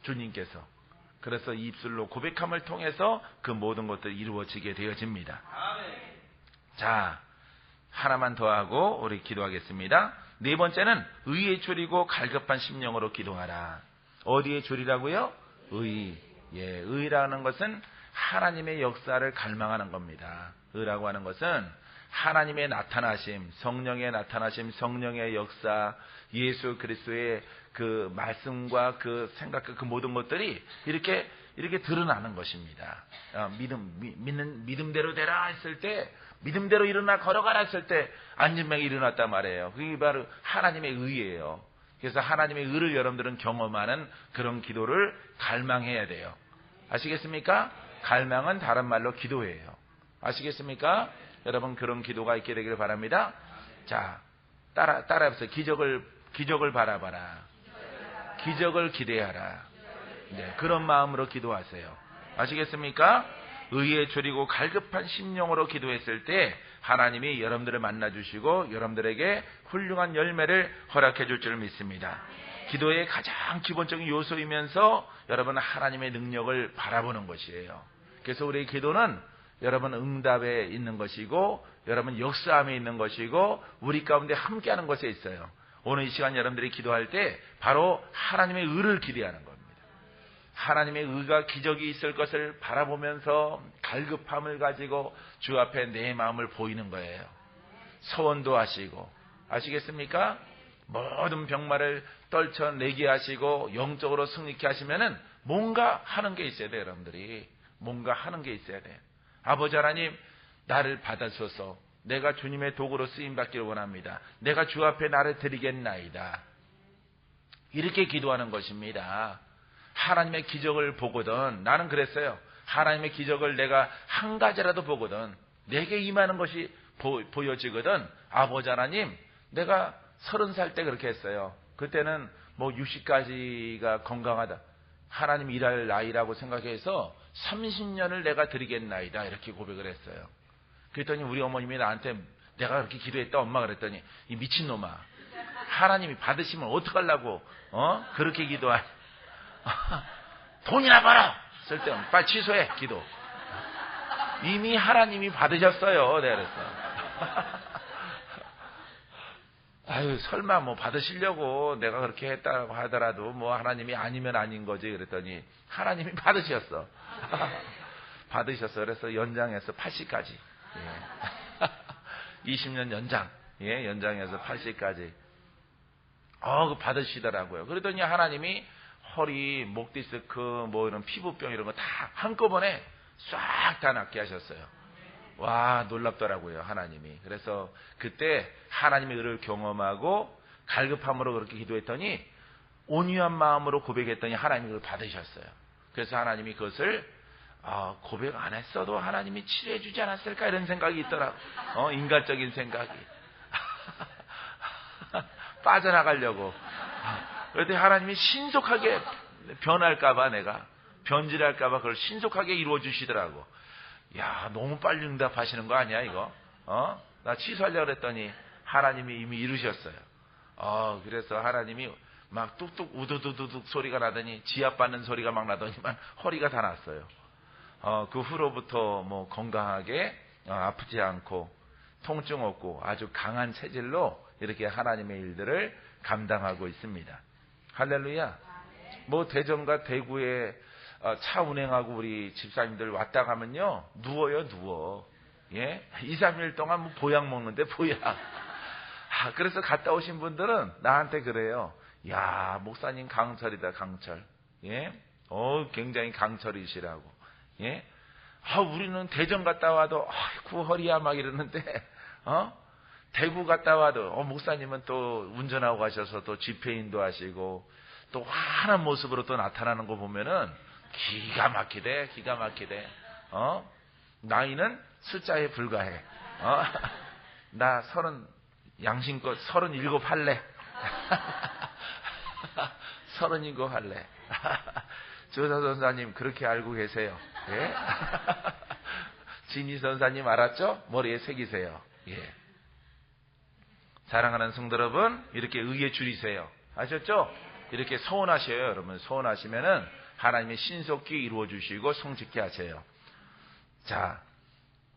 주님께서. 그래서 입술로 고백함을 통해서 그 모든 것들이 이루어지게 되어집니다. 자, 하나만 더 하고 우리 기도하겠습니다. 네 번째는 의에 졸이고 갈급한 심령으로 기도하라. 어디에 졸이라고요? 의. 예, 의라는 것은 하나님의 역사를 갈망하는 겁니다. 의라고 하는 것은 하나님의 나타나심, 성령의 나타나심, 성령의 역사, 예수 그리스도의 그 말씀과 그 생각과 그 모든 것들이 이렇게 드러나는 것입니다. 믿음대로 되라 했을 때, 믿음대로 일어나 걸어가라 했을 때 안진병이 일어났단 말이에요. 그게 바로 하나님의 의예요. 그래서 하나님의 의를 여러분들은 경험하는 그런 기도를 갈망해야 돼요. 아시겠습니까? 갈망은 다른 말로 기도예요. 아시겠습니까? 여러분 그런 기도가 있게 되기를 바랍니다. 자, 따라해보세요. 기적을 바라봐라. 기적을 기대하라. 네, 그런 마음으로 기도하세요. 아시겠습니까? 의에 졸이고 갈급한 심령으로 기도했을 때 하나님이 여러분들을 만나주시고 여러분들에게 훌륭한 열매를 허락해 줄 줄 믿습니다. 기도의 가장 기본적인 요소이면서 여러분 하나님의 능력을 바라보는 것이에요. 그래서 우리의 기도는 여러분 응답에 있는 것이고 여러분 역사함에 있는 것이고 우리 가운데 함께하는 것에 있어요. 오늘 이 시간 여러분들이 기도할 때 바로 하나님의 의를 기대하는 겁니다. 하나님의 의가 기적이 있을 것을 바라보면서 갈급함을 가지고 주 앞에 내 마음을 보이는 거예요. 서원도 하시고 아시겠습니까? 모든 병마를 떨쳐내게 하시고 영적으로 승리케 하시면은 뭔가 하는 게 있어야 돼요. 여러분들이 뭔가 하는 게 있어야 돼요. 아버지 하나님 나를 받아서서 내가 주님의 도구로 쓰임받기를 원합니다. 내가 주 앞에 나를 드리겠나이다. 이렇게 기도하는 것입니다. 하나님의 기적을 보거든 나는 그랬어요. 하나님의 기적을 내가 한 가지라도 보거든 내게 임하는 것이 보여지거든 아버지 하나님 내가 30살 때 그렇게 했어요. 그때는 뭐 60까지가 건강하다. 하나님 일할 나이라고 생각해서 30년을 내가 드리겠나이다. 이렇게 고백을 했어요. 그랬더니 우리 어머님이 나한테 내가 그렇게 기도했다 엄마가 그랬더니 이 미친놈아 하나님이 받으시면 어떡하려고 그렇게 기도할 돈이나 벌어 쓸데없는 빨리 취소해 기도 이미 하나님이 받으셨어요. 내가 그랬어. 아유 설마 뭐 받으시려고 내가 그렇게 했다고 하더라도 뭐 하나님이 아니면 아닌 거지 그랬더니 하나님이 받으셨어. 받으셨어. 그래서 연장해서 80까지 20년 연장 연장해서 80까지 그 받으시더라고요. 그러더니 하나님이 허리, 목 디스크, 뭐 이런 피부병 이런 거 다 한꺼번에 싹 다 낫게 하셨어요. 와, 놀랍더라고요, 하나님이. 그래서 그때 하나님의 의를 경험하고 갈급함으로 그렇게 기도했더니 온유한 마음으로 고백했더니 하나님이 그걸 받으셨어요. 그래서 하나님이 그것을 고백 안 했어도 하나님이 치료해 주지 않았을까 이런 생각이 있더라고. 인간적인 생각이. 빠져나가려고. 그런데 하나님이 신속하게 변할까봐 내가 변질할까봐 그걸 신속하게 이루어 주시더라고. 야, 너무 빨리 응답하시는 거 아니야 이거? 나 취소하려고 그랬더니 하나님이 이미 이루셨어요. 그래서 하나님이 막 뚝뚝 우두두두둑 소리가 나더니 지압받는 소리가 막 나더니만 허리가 다 났어요. 그 후로부터 뭐 건강하게 아프지 않고 통증 없고 아주 강한 체질로 이렇게 하나님의 일들을 감당하고 있습니다. 할렐루야. 뭐 대전과 대구에 차 운행하고 우리 집사님들 왔다 가면요 누워요 누워. 2, 3일 동안 뭐 보약 먹는데 보약. 그래서 갔다 오신 분들은 나한테 그래요. 야, 목사님 강철이다 강철. 굉장히 강철이시라고. 우리는 대전 갔다 와도 아이고 허리야 막 이러는데 대구 갔다 와도 목사님은 또 운전하고 가셔서 또 집회인도 하시고 또 환한 모습으로 또 나타나는 거 보면은 기가 막히대. 나이는 숫자에 불과해. 나 양심껏 37 할래. 37 할래. 조사 전사님 그렇게 알고 계세요. 진희 전사님 알았죠? 머리에 새기세요. 사랑하는 성도 여러분, 이렇게 의에 줄이세요. 아셨죠? 이렇게 소원하셔요, 여러분. 소원하시면은 하나님이 신속히 이루어 주시고 성취케 하세요. 자,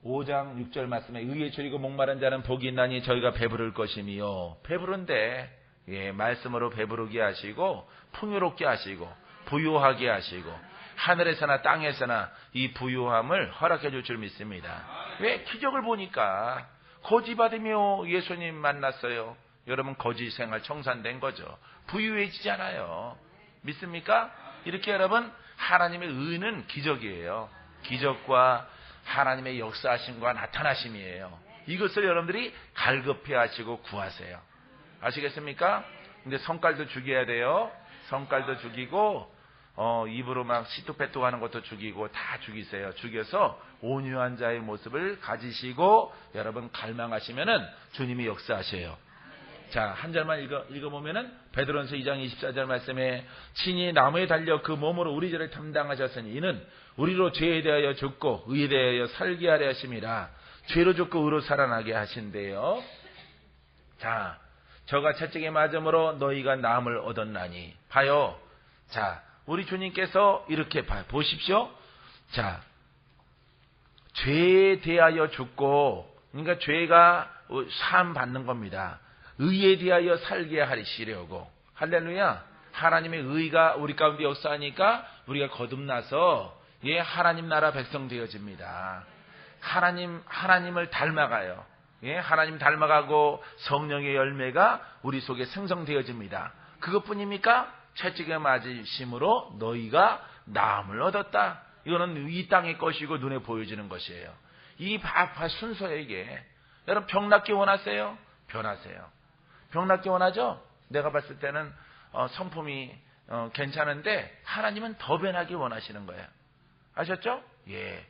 5장 6절 말씀에 의에 줄이고 목마른 자는 복이 있나니 저희가 배부를 것이며 배부른데 말씀으로 배부르게 하시고 풍요롭게 하시고 부유하게 하시고 하늘에서나 땅에서나 이 부유함을 허락해 줄 줄 믿습니다. 왜? 기적을 보니까 거지 받으며 예수님 만났어요. 여러분 거지 생활 청산된 거죠. 부유해지잖아요. 믿습니까? 이렇게 여러분 하나님의 의는 기적이에요. 기적과 하나님의 역사하심과 나타나심이에요. 이것을 여러분들이 갈급해 하시고 구하세요. 아시겠습니까? 근데 성깔도 죽여야 돼요. 성깔도 죽이고 입으로 막 시투페투 하는 것도 죽이고 다 죽이세요. 죽여서 온유한 자의 모습을 가지시고 여러분 갈망하시면은 주님이 역사하셔요. 자, 한 절만 읽어보면은 베드로전서 2장 24절 말씀에 친히 나무에 달려 그 몸으로 우리 죄를 담당하셨으니 이는 우리로 죄에 대하여 죽고 의에 대하여 살게 하려 하심이라. 죄로 죽고 의로 살아나게 하신대요. 자, 저가 채찍에 맞음으로 너희가 나음을 얻었나니. 봐요. 자, 우리 주님께서 이렇게 보십시오. 자, 죄에 대하여 죽고, 그러니까 죄가 사함 받는 겁니다. 의에 대하여 살게 하시려고. 할렐루야. 하나님의 의가 우리 가운데 역사하니까 우리가 거듭나서 하나님 나라 백성 되어집니다. 하나님을 닮아가요. 하나님 닮아가고 성령의 열매가 우리 속에 생성되어집니다. 그것뿐입니까? 채찍에 맞으심으로 너희가 나음을 얻었다. 이거는 이 땅의 것이고 눈에 보여지는 것이에요. 이 순서에게 여러분 병 낫기 원하세요? 변하세요. 병 낫기 원하죠? 내가 봤을 때는 성품이 괜찮은데 하나님은 더 변하기 원하시는 거예요. 아셨죠? 예.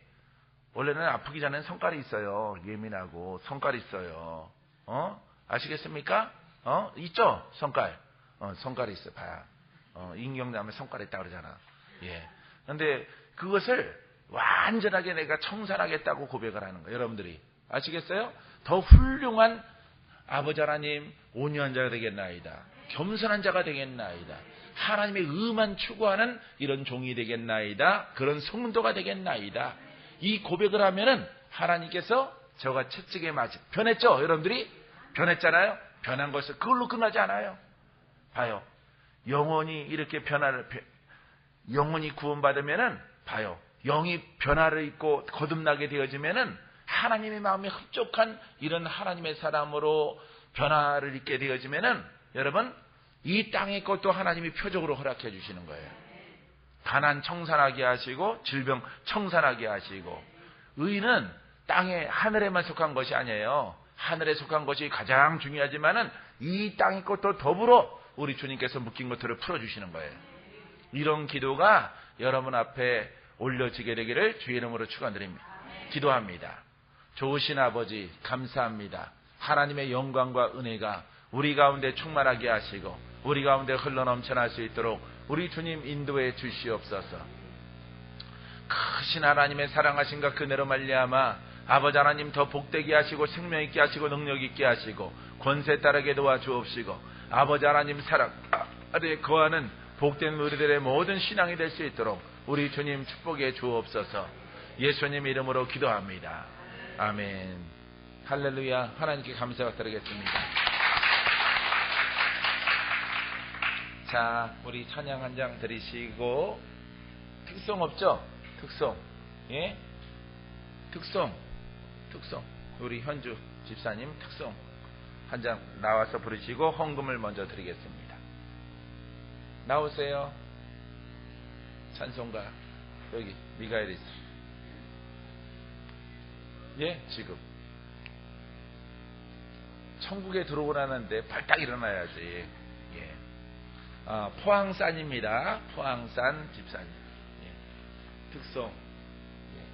원래는 아프기 전에는 성깔이 있어요. 예민하고 성깔이 있어요. 아시겠습니까? 있죠? 성깔. 성깔이 있어. 봐야. 인경나면 성깔이 있다 그러잖아. 예. 근데 그것을 완전하게 내가 청산하겠다고 고백을 하는 거예요. 여러분들이. 아시겠어요? 더 훌륭한 아버지 하나님 온유한 자가 되겠나이다. 겸손한 자가 되겠나이다. 하나님의 의만 추구하는 이런 종이 되겠나이다. 그런 성도가 되겠나이다. 이 고백을 하면은 하나님께서 저가 채찍에 맞은 변했죠? 여러분들이 변했잖아요. 변한 것을 그걸로 끝나지 않아요. 봐요. 영혼이 이렇게 영혼이 구원받으면은 봐요. 영이 변화를 입고 거듭나게 되어지면은 하나님의 마음에 흡족한 이런 하나님의 사람으로 변화를 입게 되어지면은 여러분 이 땅의 것도 하나님이 표적으로 허락해 주시는 거예요. 가난 청산하게 하시고 질병 청산하게 하시고. 의는 땅에 하늘에만 속한 것이 아니에요. 하늘에 속한 것이 가장 중요하지만은 이 땅의 것도 더불어 우리 주님께서 묶인 것들을 풀어주시는 거예요. 이런 기도가 여러분 앞에 올려지게 되기를 주의 이름으로 축원드립니다. 기도합니다. 좋으신 아버지 감사합니다. 하나님의 영광과 은혜가 우리 가운데 충만하게 하시고 우리 가운데 흘러넘쳐날 수 있도록 우리 주님 인도해 주시옵소서. 크신 하나님의 사랑하심과 그네로 말미암아 아버지 하나님 더 복되게 하시고 생명 있게 하시고 능력 있게 하시고 권세 따르게 도와주옵시고 아버지 하나님 사랑 아래 거하는 복된 우리들의 모든 신앙이 될 수 있도록 우리 주님 축복해 주옵소서. 예수님 이름으로 기도합니다. 아멘. 할렐루야. 하나님께 감사와 드리겠습니다. 자, 우리 찬양 한 장 드리시고 특송 없죠? 특송. 예? 특송. 우리 현주 집사님 특송 한 장 나와서 부르시고 헌금을 먼저 드리겠습니다. 나오세요. 찬송가 여기 미가엘 있어. 예, 지금 천국에 들어오라는데 발딱 일어나야지. 예. 포항산입니다. 포항산 집사님. 예. 특송. 예.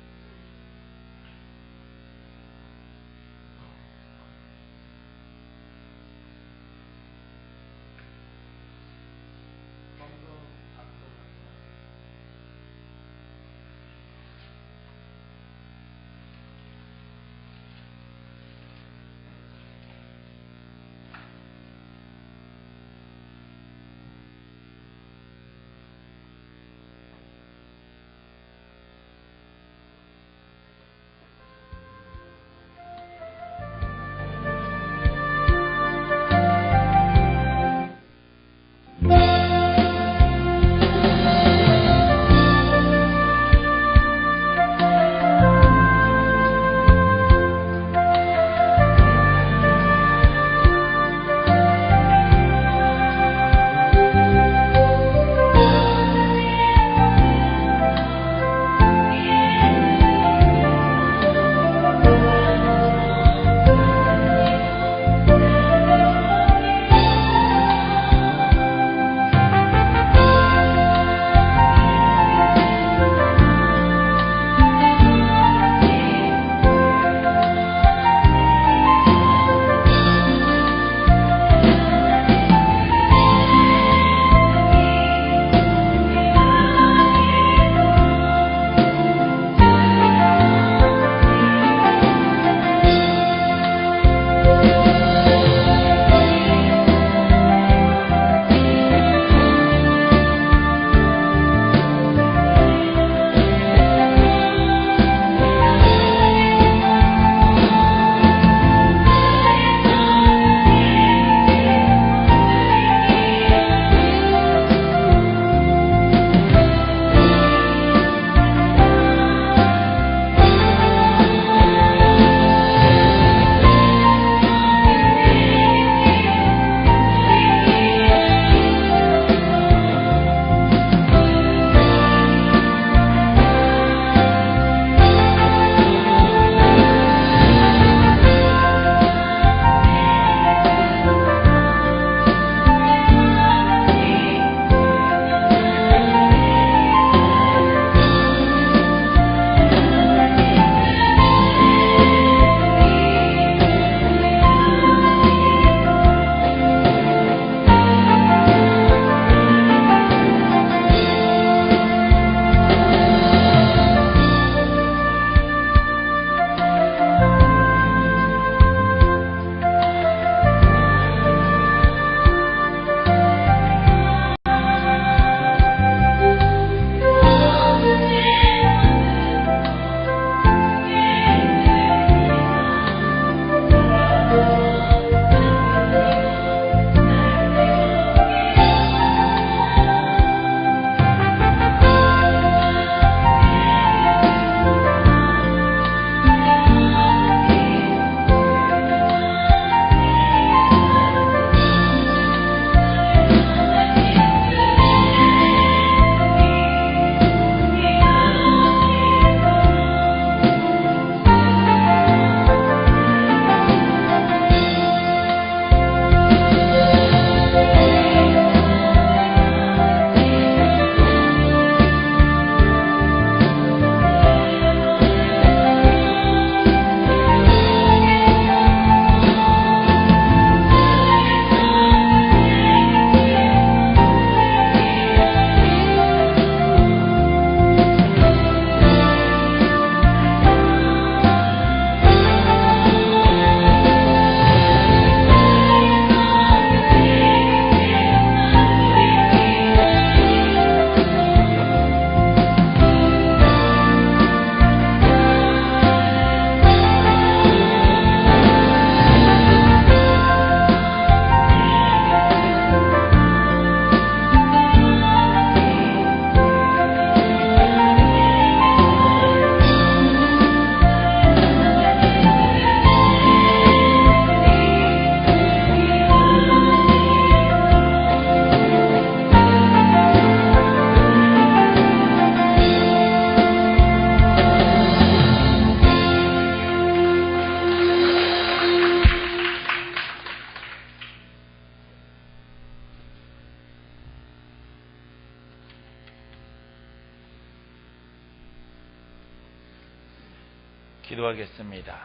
기도하겠습니다.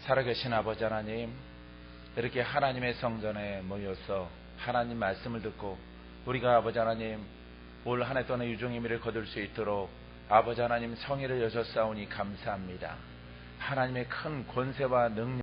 살아계신 아버지 하나님, 이렇게 하나님의 성전에 모여서 하나님 말씀을 듣고 우리가 아버지 하나님 올 한 해 동안의 유종의 미를 거둘 수 있도록 아버지 하나님 성의를 여셨사오니 감사합니다. 하나님의 큰 권세와 능력